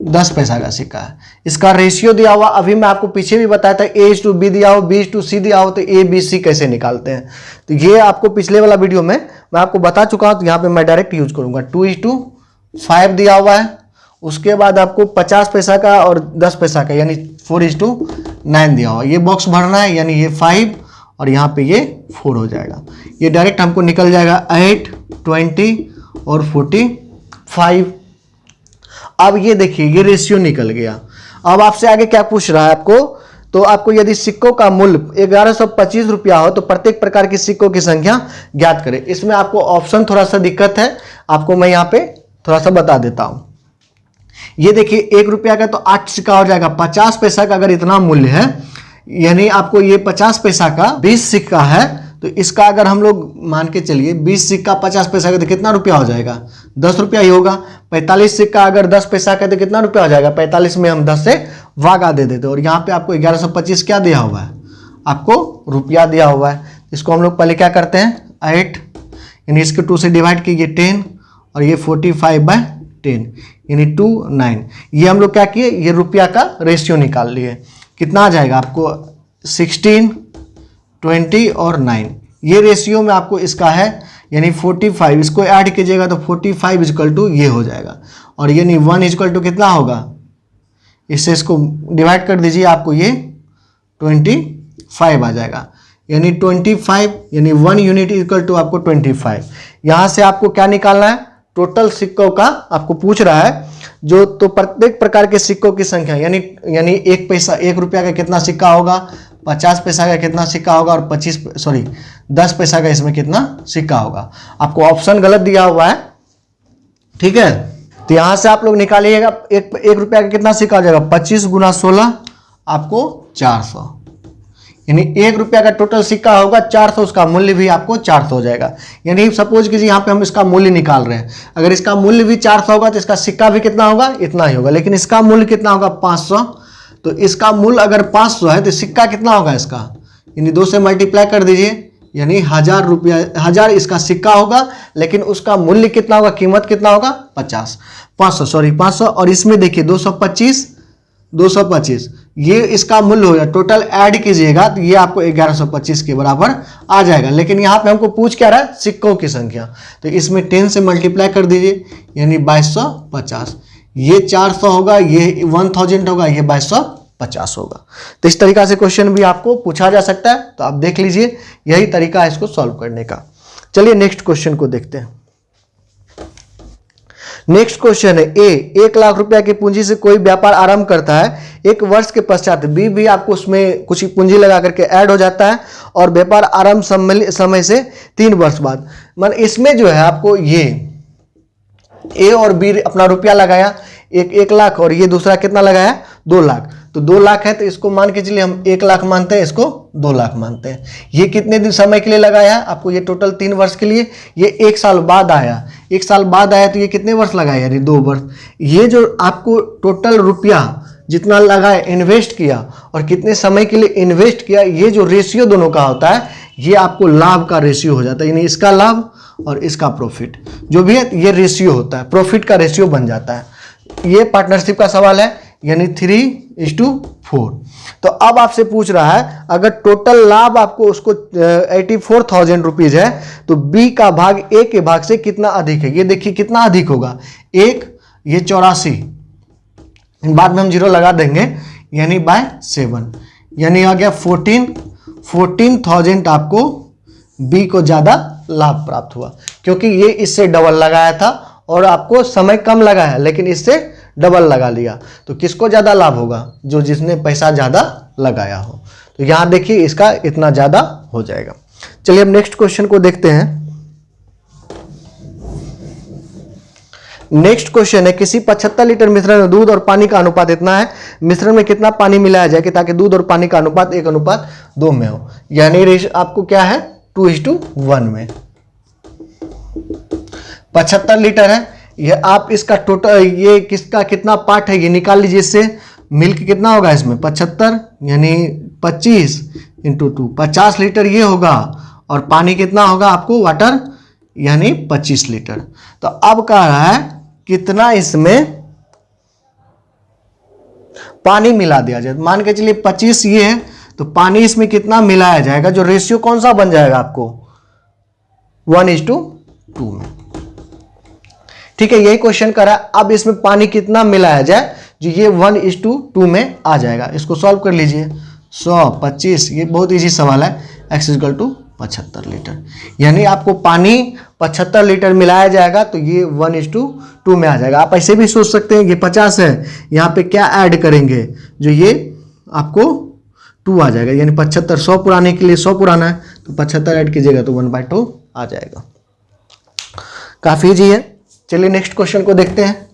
10 पैसा का सिक्का है। इसका रेशियो दिया हुआ, अभी मैं आपको पीछे भी बताया था, A/B दिया हो, B/C दिया हो, तो ABC कैसे निकालते हैं। तो ये आपको पिछले वाला वीडियो में मैं आपको बता चुका हूं, तो यहाँ पे मैं डायरेक्ट यूज करूंगा। 2:5 दिया हुआ है, उसके बाद आपको 50 पैसा का और 10 पैसा का यानी 4:9 दिया हुआ। ये बॉक्स भरना है, यानी ये 5 और यहाँ पे ये 4 हो जाएगा। ये डायरेक्ट हमको निकल जाएगा 8, 20 और 45। अब ये देखिए ये रेशियो निकल गया। अब आपसे आगे क्या पूछ रहा है आपको, तो आपको यदि सिक्कों का मूल्य 1125 रुपया हो तो प्रत्येक प्रकार के सिक्कों की संख्या ज्ञात करें। इसमें आपको ऑप्शन थोड़ा सा दिक्कत है, आपको मैं यहाँ पे थोड़ा सा बता देता हूँ। ये देखिए 1 रुपया का तो 8 सिक्का हो जाएगा। 50 पैसा का अगर इतना मूल्य है, यानी आपको ये 50 पैसा का 20 सिक्का है, तो इसका अगर हम लोग मान के चलिए 20 सिक्का 50 पैसा का तो कितना रुपया हो जाएगा, 10 रुपया ही होगा। 45 सिक्का अगर 10 पैसा का तो कितना रुपया हो जाएगा, 45 में हम 10 से भागा दे देते। और यहाँ पे आपको 1125 क्या दिया हुआ है, आपको रुपया दिया हुआ है। इसको हम लोग पहले क्या करते हैं, 8 यानी इसके 2 से डिवाइड कीजिए 10 और ये 45/10 यानी 2, 9। ये हम लोग क्या किए, ये रुपया का रेशियो निकाल लिए। कितना आ जाएगा आपको 16, 20 और 9। ये रेशियो में आपको इसका है, यानी 45। इसको ऐड कीजिएगा तो 45 इक्वल टू ये हो जाएगा। और यानी 1 इक्वल टू कितना होगा, इससे इसको डिवाइड कर दीजिए, आपको ये 25 आ जाएगा। यानी 25 यानी 1 यूनिट इक्वल टू आपको 25। यहाँ से आपको क्या निकालना है, टोटल सिक्कों का आपको पूछ रहा है जो, तो प्रत्येक प्रकार के सिक्कों की संख्या, यानी 1 रुपया का कितना सिक्का होगा, 50 पैसा का कितना सिक्का होगा और 10 पैसा का इसमें कितना सिक्का होगा। आपको ऑप्शन गलत दिया हुआ है, ठीक है। तो यहां से आप लोग निकालिएगा, एक रुपया का कितना सिक्का हो जाएगा, 25 × 16 आपको 400, यानी 1 रुपया का टोटल सिक्का होगा 400, उसका मूल्य भी आपको 400 हो जाएगा। यानी सपोज कीजिए यहाँ पे हम इसका मूल्य निकाल रहे हैं, अगर इसका मूल्य भी 400 होगा तो इसका सिक्का भी कितना होगा, इतना ही होगा। लेकिन इसका मूल्य कितना होगा, 500, तो इसका मूल्य अगर 500 है तो सिक्का कितना होगा इसका, यानी 2 से मल्टीप्लाई कर दीजिए, यानी 1000 रुपया, 1000 इसका सिक्का होगा। लेकिन उसका मूल्य कितना होगा, कीमत कितना होगा, 500 और इसमें देखिए 225 ये इसका मूल्य हो गया। टोटल ऐड कीजिएगा तो ये आपको 1125 के बराबर आ जाएगा। लेकिन यहाँ पे हमको पूछ क्या रहा है, सिक्कों की संख्या, तो इसमें 10 से मल्टीप्लाई कर दीजिए, यानी 2250। ये 400 होगा, ये 1000 होगा, ये 2250 होगा। तो इस तरीका से क्वेश्चन भी आपको पूछा जा सकता है, तो आप देख लीजिए, यही तरीका है इसको सॉल्व करने का। चलिए नेक्स्ट क्वेश्चन को देखते हैं। नेक्स्ट क्वेश्चन है, ए 1 लाख रुपया की पूंजी से कोई व्यापार आरंभ करता है, 1 वर्ष के पश्चात बी भी आपको उसमें कुछ पूंजी लगा करके ऐड हो जाता है और व्यापार आरंभ समय से 3 वर्ष बाद। मतलब इसमें जो है आपको ये ए और बी अपना रुपया लगाया, एक 1 लाख और ये दूसरा कितना लगाया, 2 लाख। तो 2 लाख है तो इसको मान के चलिए हम 1 लाख मानते हैं, इसको 2 लाख मानते हैं। ये कितने दिन समय के लिए लगाया है आपको, ये टोटल 3 वर्ष के लिए। ये 1 साल बाद आया, 1 साल बाद आया तो ये कितने वर्ष लगाया, यानी 2 वर्ष। ये जो आपको टोटल रुपया जितना लगाया, इन्वेस्ट किया और कितने समय के लिए इन्वेस्ट किया, ये जो रेशियो दोनों का होता है, ये आपको लाभ का रेशियो हो जाता है। यानी इसका लाभ और इसका प्रॉफिट जो भी है, ये रेशियो होता है, प्रॉफिट का रेशियो बन जाता है। ये पार्टनरशिप का सवाल है, यानी 3:4। तो अब आपसे पूछ रहा है, अगर टोटल लाभ आपको उसको 84,000 रुपीज है, तो बी का भाग ए के भाग से कितना अधिक है। ये देखिए कितना अधिक होगा, 1, ये 84, बाद में हम 0 लगा देंगे, यानी बाय 7, यानी आ गया 14,000 आपको बी को ज्यादा लाभ प्राप्त हुआ, क्योंकि ये इससे डबल लगाया था और आपको समय कम लगा है, लेकिन इससे डबल लगा लिया। तो किसको ज्यादा लाभ होगा, जो जिसने पैसा ज्यादा लगाया हो। तो यहां देखिए इसका इतना ज्यादा हो जाएगा। चलिए अब नेक्स्ट क्वेश्चन को देखते हैं। नेक्स्ट क्वेश्चन है, किसी 75 लीटर मिश्रण में दूध और पानी का अनुपात इतना है, मिश्रण में कितना पानी मिलाया जाए कि ताकि दूध और पानी का अनुपात 1:2 में हो। यानी आपको क्या है, 2:1 में। 75 लीटर है, ये आप इसका टोटल, ये किसका कितना पार्ट है ये निकाल लीजिए। इससे मिल्क कितना होगा इसमें, 75 यानी 25 × 2, 50 लीटर ये होगा। और पानी कितना होगा आपको, वाटर यानी 25 लीटर। तो अब कह रहा है कितना इसमें पानी मिला दिया जाए। मान के चलिए 25 ये है, तो पानी इसमें कितना मिलाया जाएगा, जो रेशियो कौन सा बन जाएगा आपको 1:2 में। ठीक है, यही क्वेश्चन करा। अब इसमें पानी कितना मिलाया जाए जो ये 1:2 में आ जाएगा। इसको सॉल्व कर लीजिए। 100 25, ये बहुत इजी सवाल है। x = 75 लीटर, यानी आपको पानी 75 लीटर मिलाया जाएगा, तो ये 1:2 में आ जाएगा। आप ऐसे भी सोच सकते हैं, ये 50 है, यहाँ पे क्या ऐड करेंगे जो ये आपको 2 आ जाएगा, यानी 75 100 पुराने के लिए 100 पुराना है, तो 75 ऐड कीजिएगा तो 1/2 आ जाएगा। काफी इजी है। चलिए नेक्स्ट क्वेश्चन को देखते हैं।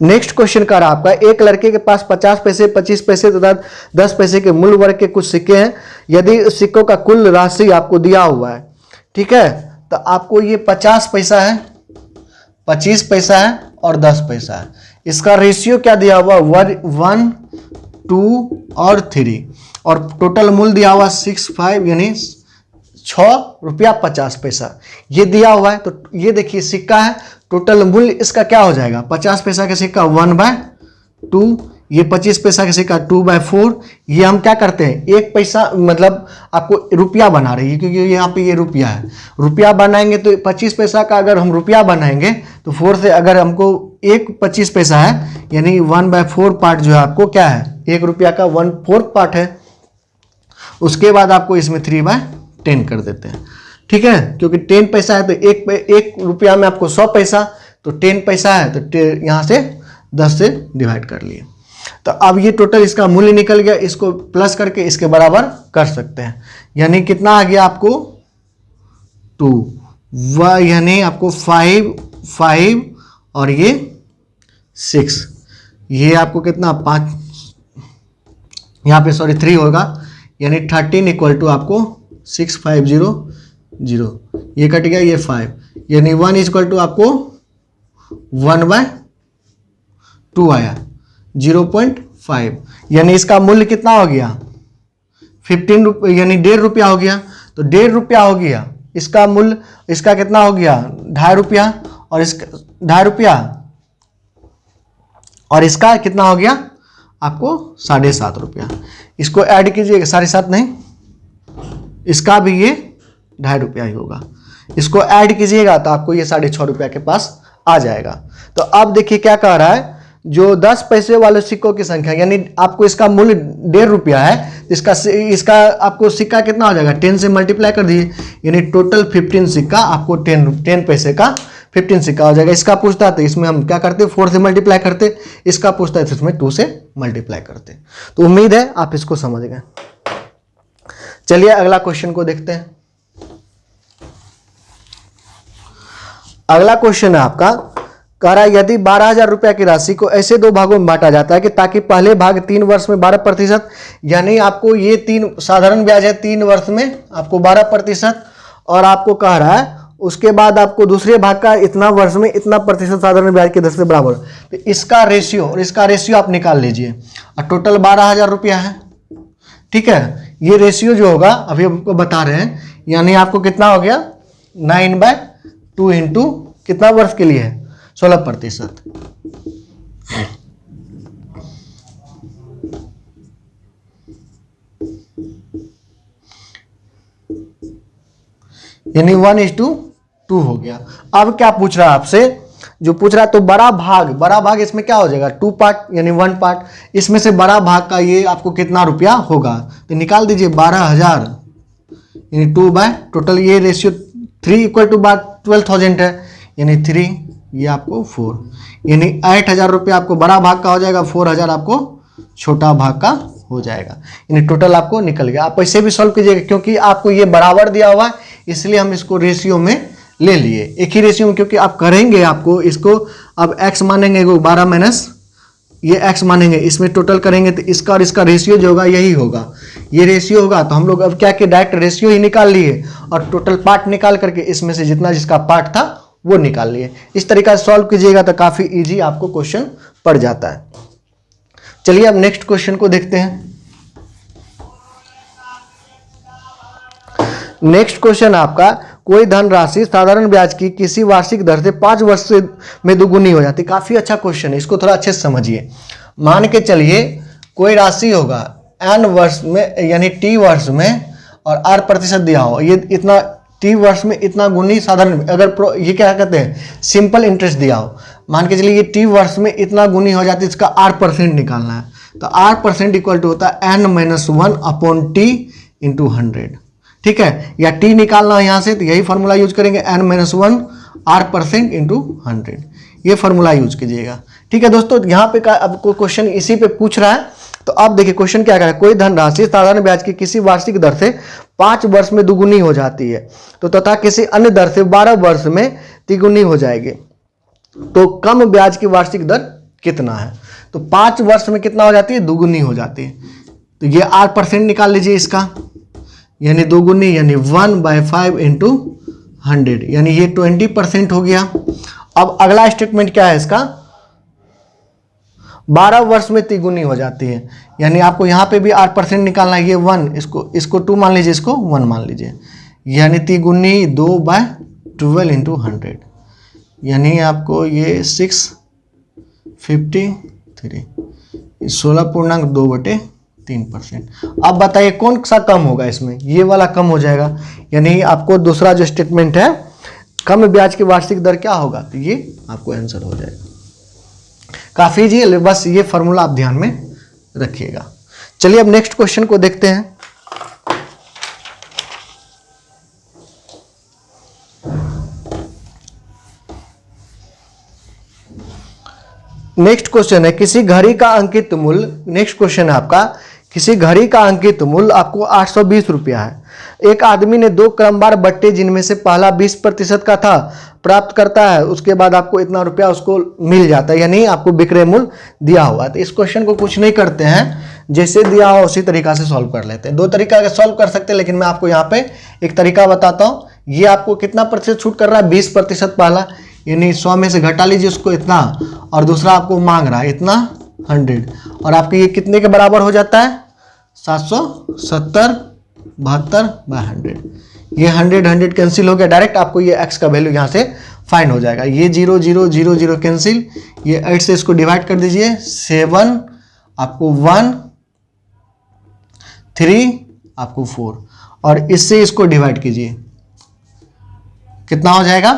नेक्स्ट क्वेश्चन का आपका, एक लड़के के पास 50 पैसे 25 पैसे तथा 10 पैसे के मूल्य वर्ग के कुछ सिक्के हैं। यदि सिक्कों का कुल राशि आपको दिया हुआ है, ठीक है, तो आपको ये 50 पैसा है, 25 पैसा है और 10 पैसा है। इसका रेशियो क्या दिया हुआ 1 2 और 3, और टोटल मूल्य दिया हुआ 6 यानी 6 रुपया 50 पैसा ये दिया हुआ है। तो ये देखिए सिक्का है, टोटल मूल्य इसका क्या हो जाएगा, 50 पैसा का सिक्का 1/2, ये 25 पैसा का सिक्का 2/4। ये हम क्या करते हैं, एक पैसा मतलब आपको रुपया बना रही है, क्योंकि यहाँ पे ये रुपया है। रुपया बनाएंगे तो 25 पैसा का अगर हम रुपया बनाएंगे तो 4 से अगर हमको एक 25 पैसा है, यानी 1/4 पार्ट जो है आपको क्या है, 1 रुपया का 1/4 पार्ट है। उसके बाद आपको इसमें 3/10 कर देते हैं, ठीक है, क्योंकि 10 पैसा है तो एक रुपया में आपको 100 पैसा, तो 10 पैसा है तो यहाँ से 10 से डिवाइड कर लिए। तो अब ये टोटल इसका मूल्य निकल गया, इसको प्लस करके इसके बराबर कर सकते हैं, यानी कितना आ गया आपको 2, यानी आपको 5 और ये 6, ये आपको कितना 5, यहाँ पे 3 होगा, यानी 13 = आपको 6500, ये कट गया, ये 5, यानी 1 = आपको 1/2 आया, 0.5, यानी इसका मूल्य कितना हो गया 15 रुपये, यानी 1.5 रुपया हो गया। तो 1.5 रुपया हो गया, इसका मूल्य इसका कितना हो गया 2.5 रुपया, और इसका 2.5 रुपया, और इसका कितना हो गया आपको 7.5 रुपया। इसको ऐड कीजिएगा, 7.5 नहीं, इसका भी ये 2.5 रुपया ही होगा। इसको ऐड कीजिएगा तो आपको ये 6.5 रुपया के पास आ जाएगा। तो अब देखिए क्या कह रहा है, जो 10 पैसे वाले सिक्कों की संख्या, यानी आपको इसका मूल्य 1.5 रुपया है, इसका आपको सिक्का कितना हो जाएगा 10 से मल्टीप्लाई कर दिए, यानी टोटल 15 सिक्का आपको 10 पैसे का 15 सिक्का हो जाएगा। इसका पूछता है तो इसमें हम क्या करते 4 से मल्टीप्लाई करते, इसका पूछता है तो इसमें 2 से मल्टीप्लाई करते। तो उम्मीद है आप इसको समझ गए। चलिए अगला क्वेश्चन को देखते हैं। अगला क्वेश्चन है आपका, कह रहा है यदि 12,000 रुपया की राशि को ऐसे 2 भागों में बांटा जाता है कि ताकि पहले भाग 3 वर्ष में 12%, यानी आपको ये 3 साधारण ब्याज है, 3 वर्ष में आपको 12%, और आपको कह रहा है उसके बाद आपको दूसरे भाग का इतना वर्ष में इतना प्रतिशत साधारण ब्याज के दर से बराबर। तो इसका रेशियो और इसका रेशियो आप निकाल लीजिए, और टोटल 12,000 रुपया है, ठीक है। ये रेशियो जो होगा अभी हमको बता रहे हैं, यानी आपको कितना हो गया 9/2 इंटू कितना वर्ष के लिए है 16%, यानी 1:2 हो गया। अब क्या पूछ रहा है आपसे, जो पूछ रहा है तो बड़ा भाग इसमें क्या हो जाएगा 2 पार्ट, यानी 1 पार्ट, इसमें से बड़ा भाग का ये आपको कितना रुपया होगा, तो निकाल दीजिए 12,000 यानी 2 बाय टोटल, ये रेशियो 3 = 12,000 है, यानी 3 ये आपको 4, यानी 8,000 रुपया आपको बड़ा भाग का हो जाएगा, 4,000 आपको छोटा भाग का हो जाएगा, यानी टोटल आपको निकल गया। आप ऐसे भी सॉल्व कीजिएगा, क्योंकि आपको ये बराबर दिया हुआ है इसलिए हम इसको रेशियो में ले लिए, एक ही रेशियो में, क्योंकि आप करेंगे आपको इसको अब x मानेंगे 12 माइनस ये x मानेंगे, इसमें टोटल करेंगे तो इसका और इसका रेशियो जो होगा यही होगा, ये रेशियो होगा। तो हम लोग अब क्या किए डायरेक्ट रेशियो ही निकाल लिए और टोटल पार्ट निकाल करके इसमें से जितना जिसका पार्ट था वो निकाल लिए। इस तरीका से सॉल्व कीजिएगा तो काफी इजी आपको क्वेश्चन पड़ जाता है। चलिए अब नेक्स्ट क्वेश्चन को देखते हैं। नेक्स्ट क्वेश्चन आपका, कोई धनराशि साधारण ब्याज की किसी वार्षिक दर से 5 वर्ष में दुगुनी हो जाती है। काफी अच्छा क्वेश्चन है, इसको थोड़ा अच्छे से समझिए। मान के चलिए कोई राशि होगा n वर्ष में यानी t वर्ष में और r प्रतिशत दिया हो, ये इतना t वर्ष में इतना गुनी साधारण, अगर ये क्या कहते हैं सिंपल इंटरेस्ट दिया हो, मान के चलिए ये t वर्ष में इतना गुनी हो जाती है, इसका r% निकालना है तो r% इक्वल टू होता है n-1 अपॉन t इंटू 100। ठीक है, या t निकालना है यहाँ से तो यही फॉर्मूला यूज करेंगे n-1 r% इंटू 100, ये फॉर्मूला यूज कीजिएगा। ठीक है दोस्तों, यहाँ पे अब कोई क्वेश्चन इसी पे पूछ रहा है तो आप देखिए क्वेश्चन क्या कह रहा है, कोई धनराशि साधारण ब्याज की किसी वार्षिक दर से 5 वर्ष में दुगुनी हो जाती है तो तथा किसी अन्य दर से 12 वर्ष में तिगुनी हो जाएगी, तो कम ब्याज की वार्षिक दर कितना है। तो 5 वर्ष में कितना हो जाती है, दुगुनी हो जाती है, तो ये r% निकाल लीजिए इसका, यानी दोगुनी यानी 1/5 इंटू 100, यानी ये 20% हो गया। अब अगला स्टेटमेंट क्या है इसका, 12 वर्ष में तिगुनी हो जाती है, यानी आपको यहाँ पे भी 8% निकालना है, ये 1 इसको 2 मान लीजिए, इसको 1 मान लीजिए, यानी तिगुनी 2/12 इंटू 100, यानी आपको ये 653 16.2/3%। अब बताइए कौन सा कम होगा इसमें, ये वाला कम हो जाएगा, यानी आपको दूसरा जो स्टेटमेंट है कम ब्याज की वार्षिक दर क्या होगा, तो ये आपको आंसर हो जाएगा। काफी जी, बस ये फॉर्मूला आप ध्यान में रखिएगा। चलिए अब नेक्स्ट क्वेश्चन को देखते हैं। नेक्स्ट क्वेश्चन है किसी घड़ी का अंकित मूल्य, नेक्स्ट क्वेश्चन है आपका, किसी घड़ी का अंकित मूल्य आपको 820 रुपया है। एक आदमी ने 2 क्रमवार बट्टे जिनमें से पहला 20% का था प्राप्त करता है, उसके बाद आपको इतना रुपया उसको मिल जाता है, यानी आपको विक्रय मूल्य दिया हुआ है। तो इस क्वेश्चन को कुछ नहीं करते हैं, जैसे दिया हो उसी तरीका से सॉल्व कर लेते हैं। 2 तरीका से सॉल्व कर सकते हैं, लेकिन मैं आपको यहाँ पे एक तरीका बताता हूँ। ये आपको कितना प्रतिशत छूट कर रहा है, 20% पहला, यानी 100 में से घटा लीजिए उसको इतना, और दूसरा आपको मांग रहा है इतना 100, और आपके ये कितने के बराबर हो जाता है 770/72/100। ये 100 कैंसिल हो गया, डायरेक्ट आपको ये x का वैल्यू यहाँ से फाइंड हो जाएगा। ये 0 0 0 0 कैंसिल, ये 8 से इसको डिवाइड कर दीजिए, 7 आपको 1 3 आपको 4, और इससे इसको डिवाइड कीजिए, कितना हो जाएगा,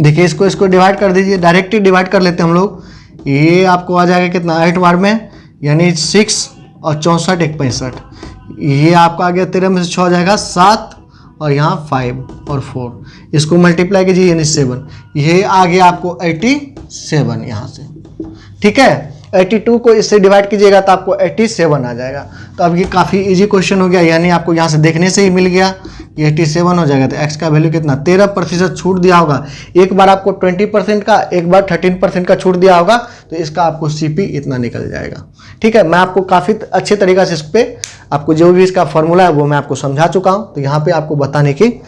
देखिए इसको डिवाइड कर दीजिए, डायरेक्ट ही डिवाइड कर लेते हैं हम लोग। ये आपको आ जाएगा कितना 8 बार में, यानी 6 और 64 1 65, ये आपका आ गया 13 में से 6 हो जाएगा 7, और यहाँ 5 और 4, इसको मल्टीप्लाई कीजिए यानी 7, ये आ गया आपको 87 यहाँ से। ठीक है, 82 को इससे डिवाइड कीजिएगा तो आपको 87 आ जाएगा। तो अब ये काफ़ी इजी क्वेश्चन हो गया, यानी आपको यहाँ से देखने से ही मिल गया, ये 87 हो जाएगा। तो x का वैल्यू कितना, 13% छूट दिया होगा, एक बार आपको 20% का, एक बार 13% का छूट दिया होगा, तो इसका आपको CP इतना निकल जाएगा। ठीक है, मैं आपको काफ़ी अच्छे तरीक़ा से इस पर आपको जो भी इसका फॉर्मूला है वो मैं आपको समझा चुका हूँ, तो यहाँ पर आपको बताने की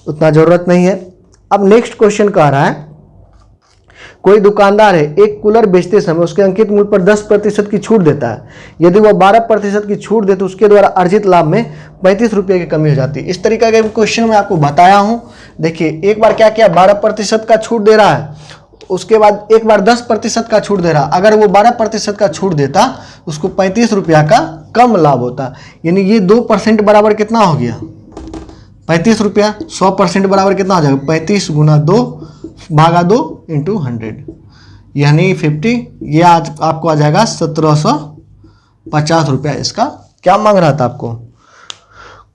उतना ज़रूरत नहीं है। अब नेक्स्ट क्वेश्चन कह रहा है, कोई दुकानदार है एक कूलर बेचते समय उसके अंकित मूल्य पर 10% की छूट देता है, यदि वह 12% की छूट दे तो उसके द्वारा अर्जित लाभ में 35 रुपये की कमी हो जाती है। इस तरीके का क्वेश्चन मैं आपको बताया हूं। देखिए एक बार क्या किया, 12% का छूट दे रहा है, उसके बाद एक बार 10% का छूट दे रहा है। अगर वो 12% का छूट देता उसको 35 रुपया का कम लाभ होता, यानी ये 2% बराबर कितना हो गया 35 रुपया। 100% बराबर कितना हो जाएगा 35 गुना 2 भागा 2 इंटू 100, यानी 50, ये आज आपको आ जाएगा 1750 रुपया। इसका क्या मांग रहा था आपको,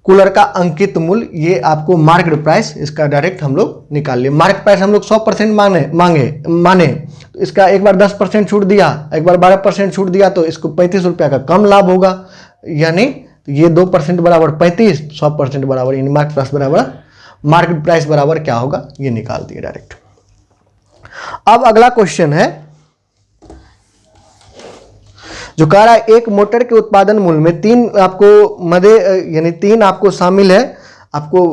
कूलर का अंकित मूल्य, ये आपको मार्केट प्राइस, इसका डायरेक्ट हम लोग निकाल लिए। मार्केट प्राइस हम लोग 100% माने तो इसका एक बार 10% छूट दिया, एक बार 12% छूट दिया, तो इसको 35 रुपया का कम लाभ होगा, यानी ये 2% बराबर 35, 100% बराबर यानी मार्केट प्राइस बराबर क्या होगा, ये निकाल दिए डायरेक्ट। अब अगला क्वेश्चन है जो कह रहा है एक मोटर के उत्पादन मूल्य में 3 आपको मदे यानी 3 आपको शामिल है, आपको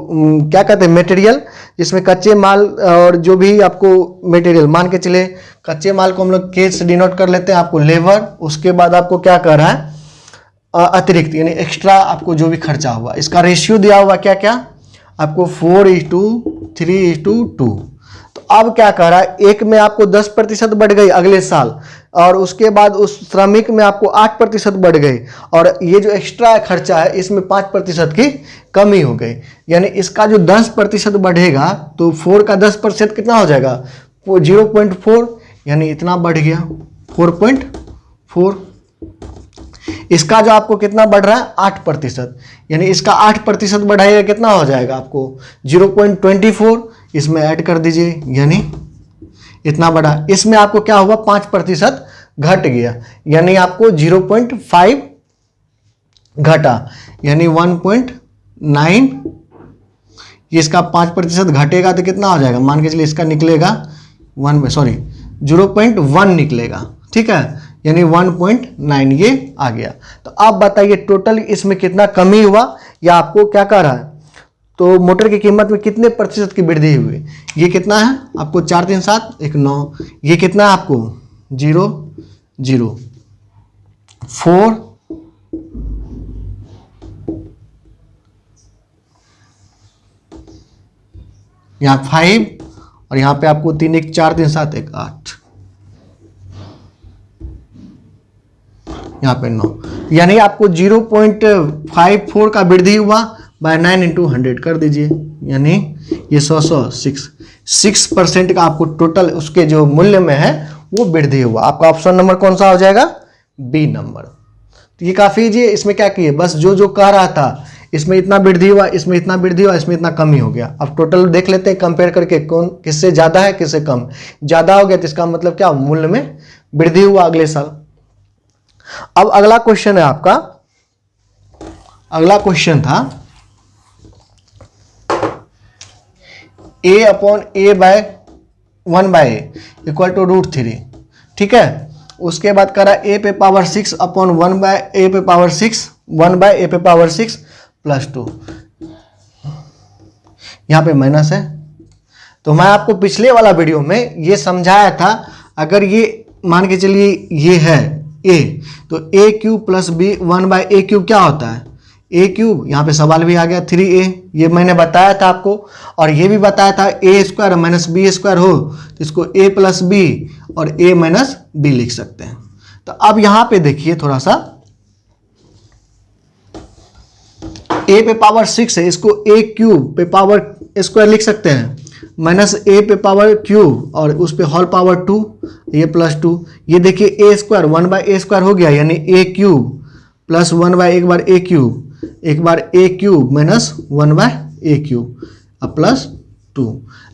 क्या कहते हैं मटेरियल, जिसमें कच्चे माल और जो भी आपको मटेरियल, मान के चले कच्चे माल को हम लोग के से डिनोट कर लेते हैं, आपको लेबर, उसके बाद आपको क्या कह रहा है अतिरिक्त यानी एक्स्ट्रा आपको जो भी खर्चा हुआ, इसका रेशियो दिया हुआ क्या क्या आपको 4:3:2। तो अब क्या कह रहा है, एक में आपको 10% बढ़ गई अगले साल, और उसके बाद उस श्रमिक में आपको 8% बढ़ गई, और ये जो एक्स्ट्रा खर्चा है इसमें 5% की कमी हो गई। यानी इसका जो 10% बढ़ेगा तो 4 का 10% कितना हो जाएगा, 0.4, यानी इतना बढ़ गया 4.4। इसका जो आपको कितना बढ़ रहा है 8%, यानी इसका 8% बढ़ाइएगा कितना हो जाएगा आपको 0.24, इसमें ऐड कर दीजिए, यानी इतना बढ़ा। इसमें आपको क्या हुआ 5% घट गया, यानी आपको 0.5 घटा, यानी 1.9। इसका 5% घटेगा तो कितना हो जाएगा, मान के चलिए इसका निकलेगा 0.1 निकलेगा, ठीक है, यानी 1.9 ये आ गया। तो आप बताइए टोटल इसमें कितना कमी हुआ, या आपको क्या कह रहा है, तो मोटर की कीमत में कितने प्रतिशत की वृद्धि हुई। ये कितना है आपको 4 3 7 1 9, ये कितना है आपको 0 0 4 यहाँ 5, और यहाँ पे आपको 3 1 4 3 7 1 8, यहाँ पे 9, यानी आपको 0.54 का वृद्धि हुआ, बाय 9 × 100 कर दीजिए, यानी ये 6% का आपको टोटल उसके जो मूल्य में है वो वृद्धि हुआ। आपका ऑप्शन नंबर कौन सा हो जाएगा, बी नंबर। तो ये काफी इजी है, इसमें क्या किए, बस जो कह रहा था इसमें इतना वृद्धि हुआ, इसमें इतना वृद्धि हुआ, इसमें इतना कमी हो गया। अब टोटल देख लेते हैं कंपेयर करके, कौन किससे ज्यादा है किससे कम। ज्यादा हो गया तो इसका मतलब क्या, मूल्य में वृद्धि हुआ अगले साल। अब अगला क्वेश्चन है आपका, अगला क्वेश्चन था a/1/a इक्वल टू √3, ठीक है। उसके बाद करा a पे पावर 6 अपॉन 1/a पे पावर 6 1/a पे पावर 6 प्लस 2, यहां पे माइनस है। तो मैं आपको पिछले वाला वीडियो में ये समझाया था, अगर ये मान के चलिए ये है a, तो a³ प्लस b 1/a³ क्या होता है a³। यहाँ पे सवाल भी आ गया 3a, ये मैंने बताया था आपको, और ये भी बताया था a² माइनस b² हो तो इसको a प्लस b और a माइनस b लिख सकते हैं। तो अब यहाँ पे देखिए थोड़ा सा, a पे पावर 6 है, इसको a³ पे पावर स्क्वायर लिख सकते हैं, माइनस a पे पावर क्यूब और उस पे होल पावर 2, ये प्लस 2। ये देखिए a² 1/a² हो गया, यानी a³ प्लस 1/, एक बार a³ एक बार a³ माइनस 1/a³ अब प्लस 2।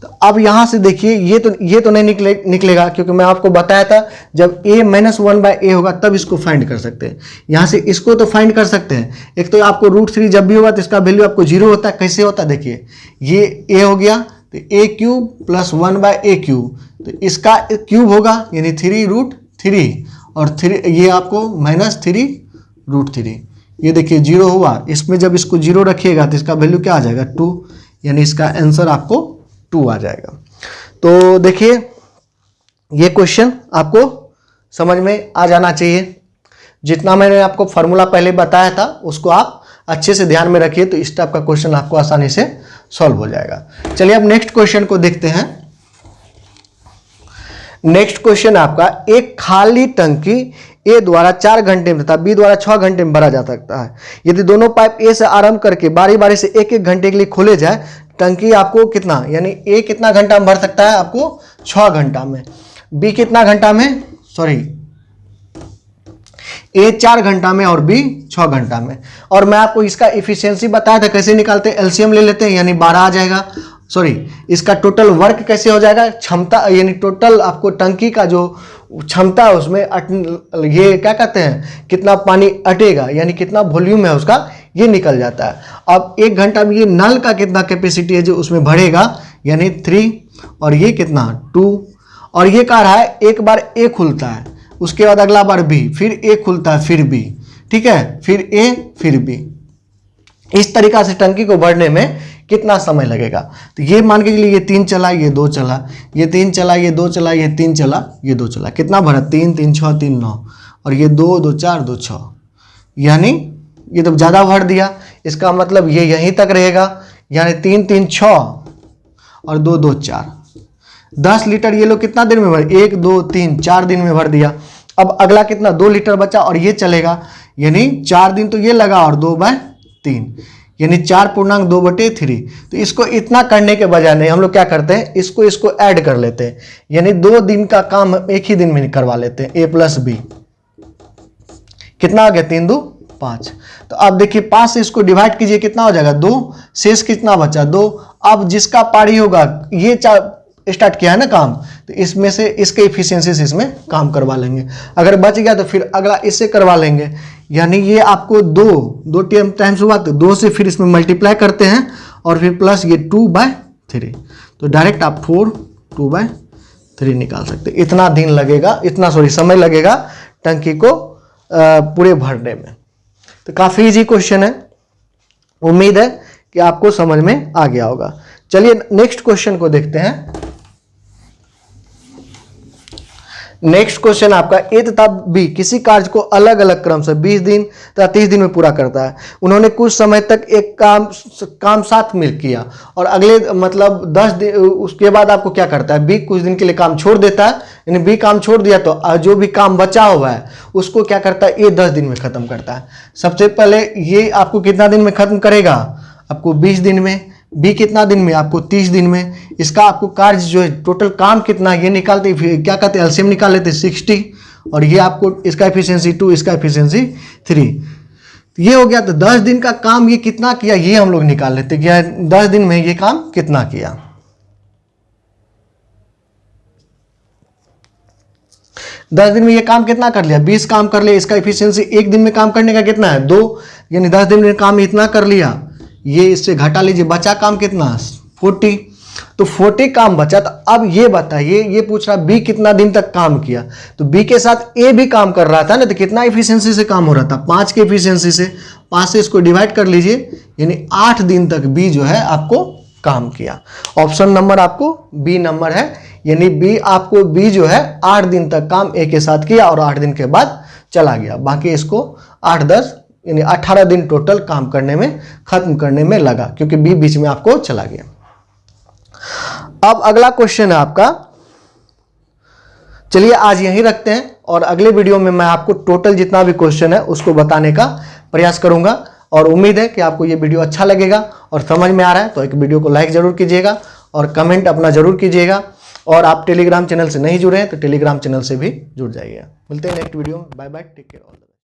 तो अब यहां से देखिए ये तो नहीं निकलेगा, क्योंकि मैं आपको बताया था जब a माइनस 1/a होगा तब इसको फाइंड कर सकते हैं। यहां से इसको तो फाइंड कर सकते हैं, एक तो आपको √3 जब भी होगा तो इसका वैल्यू आपको 0 होता है। कैसे होता है देखिए, ये a हो गया तो a³ प्लस 1/a³, तो इसका क्यूब होगा यानी 3√3, और 3 ये आपको माइनस 3√3। ये देखिए 0 हुआ, इसमें जब इसको 0 रखिएगा तो इसका वैल्यू क्या आ जाएगा 2, यानी इसका आंसर आपको 2 आ जाएगा। तो देखिए ये क्वेश्चन आपको समझ में आ जाना चाहिए। जितना मैंने आपको फॉर्मूला पहले बताया था उसको आप अच्छे से ध्यान में रखिए, तो इस टाइप का क्वेश्चन आपको आसानी से सॉल्व हो जाएगा। चलिए अब नेक्स्ट क्वेश्चन को देखते हैं। नेक्स्ट क्वेश्चन आपका, एक खाली टंकी ए द्वारा 4 घंटे में तथा बी द्वारा 6 घंटे में भरा जा सकता है। यदि दोनों पाइप ए से आरंभ करके बारी बारी से 1-1 घंटे के लिए खोले जाए, टंकी आपको कितना, यानी ए कितना घंटा में भर सकता है, आपको 6 घंटा में, बी कितना घंटा में, सॉरी ए 4 घंटा में और बी 6 घंटा में। और मैं आपको इसका इफिशियंसी बताया था, कैसे निकालते हैं, एलसीएम ले लेते हैं, यानी 12 आ जाएगा। सॉरी, इसका टोटल वर्क कैसे हो जाएगा, क्षमता, यानी टोटल आपको टंकी का जो क्षमता है उसमें ये क्या कहते हैं, कितना पानी अटेगा, यानी कितना वॉल्यूम है उसका, ये निकल जाता है। अब 1 घंटा में ये नल का कितना कैपेसिटी है जो उसमें भरेगा, यानी 3, और ये कितना 2, और ये कह रहा है एक बार ए खुलता है, उसके बाद अगला बार बी, फिर ए खुलता है, फिर बी, ठीक है, फिर ए फिर बी। इस तरीका से टंकी को भरने में कितना समय लगेगा। तो ये मान के चलिए ये 3 चला, ये 2 चला, ये 3 चला, ये 2 चला, ये 3 चला, ये 2 चला, कितना भरा 3 3 6 3 9, और ये 2 2 4 2 6, यानी ये तो ज़्यादा भर दिया। इसका मतलब ये यहीं तक रहेगा, यानी 3 3 6 और 2 2 4, 10 लीटर ये लोग कितना दिन में भर, 1 2 3 4 दिन में भर दिया। अब अगला कितना 2 लीटर बचा और ये चलेगा, यानी 4 दिन तो ये लगा और 2/3, यानी 4.2/3। तो इसको इतना करने के बजाय नहीं हम लोग क्या करते हैं, इसको ऐड कर लेते हैं, यानी 2 दिन का काम एक ही दिन में करवा लेते हैं। a + b कितना आ गया, 3 2 5। तो अब देखिए 5 से इसको डिवाइड कीजिए, कितना हो जाएगा 2, शेष कितना बचा 2। अब जिसका पारी होगा, ये स्टार्ट किया है ना काम, तो इसमें से इसके इफिशियंसी से इसमें काम करवा लेंगे। अगर बच गया तो फिर अगला इससे करवा लेंगे, यानी ये आपको 2 टाइम्स हुआ तो 2 से फिर इसमें मल्टीप्लाई करते हैं और फिर प्लस ये 2/3, तो डायरेक्ट आप 2/3 निकाल सकते। इतना दिन लगेगा, इतना समय लगेगा टंकी को पूरे भरने में। तो काफ़ी इजी क्वेश्चन है, उम्मीद है कि आपको समझ में आ गया होगा। चलिए नेक्स्ट क्वेश्चन को देखते हैं। नेक्स्ट क्वेश्चन आपका ए तथा बी किसी कार्य को अलग अलग क्रम से 20 दिन तथा 30 दिन में पूरा करता है। उन्होंने कुछ समय तक एक काम साथ मिल किया और अगले मतलब 10 दिन उसके बाद आपको क्या करता है, बी कुछ दिन के लिए काम छोड़ देता है, यानी बी काम छोड़ दिया तो जो भी काम बचा हुआ है उसको क्या करता है, ये 10 दिन में खत्म करता है। सबसे पहले ये आपको कितना दिन में खत्म करेगा, आपको 20 दिन में, बी कितना दिन में, आपको 30 दिन में। इसका आपको कार्य जो है टोटल काम कितना है ये निकालते, क्या कहते हैं एलसीएम निकाल लेते 60, और ये आपको इसका एफिशिएंसी 2, इसका एफिशिएंसी 3। तो ये हो गया। तो 10 दिन का काम ये कितना किया ये हम लोग निकाल लेते कि 10 दिन में ये काम कितना किया। दस दिन में ये काम कितना कर लिया, 20 काम कर लिया। इसका एफिशिएंसी एक दिन में काम करने का कितना है 2, यानी 10 दिन में काम इतना कर लिया। ये इससे घटा लीजिए, बचा काम कितना 40, तो 40 काम बचा। तो अब ये बताइए, ये पूछ रहा बी कितना दिन तक काम किया, तो बी के साथ ए भी काम कर रहा था ना, तो कितना एफिशिएंसी से काम हो रहा था 5 के एफिशिएंसी से। 5 से इसको डिवाइड कर लीजिए, यानी 8 दिन तक बी जो है आपको काम किया। ऑप्शन नंबर आपको बी नंबर है, यानी बी जो है 8 दिन तक काम ए के साथ किया और 8 दिन के बाद चला गया। बाकी इसको 8 10 यानी 18 दिन टोटल काम करने में, खत्म करने में लगा, क्योंकि बी बीच में आपको चला गया। अब अगला क्वेश्चन है आपका, चलिए आज यहीं रखते हैं और अगले वीडियो में मैं आपको टोटल जितना भी क्वेश्चन है उसको बताने का प्रयास करूंगा। और उम्मीद है कि आपको ये वीडियो अच्छा लगेगा और समझ में आ रहा है तो एक वीडियो को लाइक जरूर कीजिएगा और कमेंट अपना जरूर कीजिएगा। और आप टेलीग्राम चैनल से नहीं जुड़े हैं तो टेलीग्राम चैनल से भी जुड़ जाइएगा। मिलते हैं नेक्स्ट वीडियो में। Bye bye, take care all.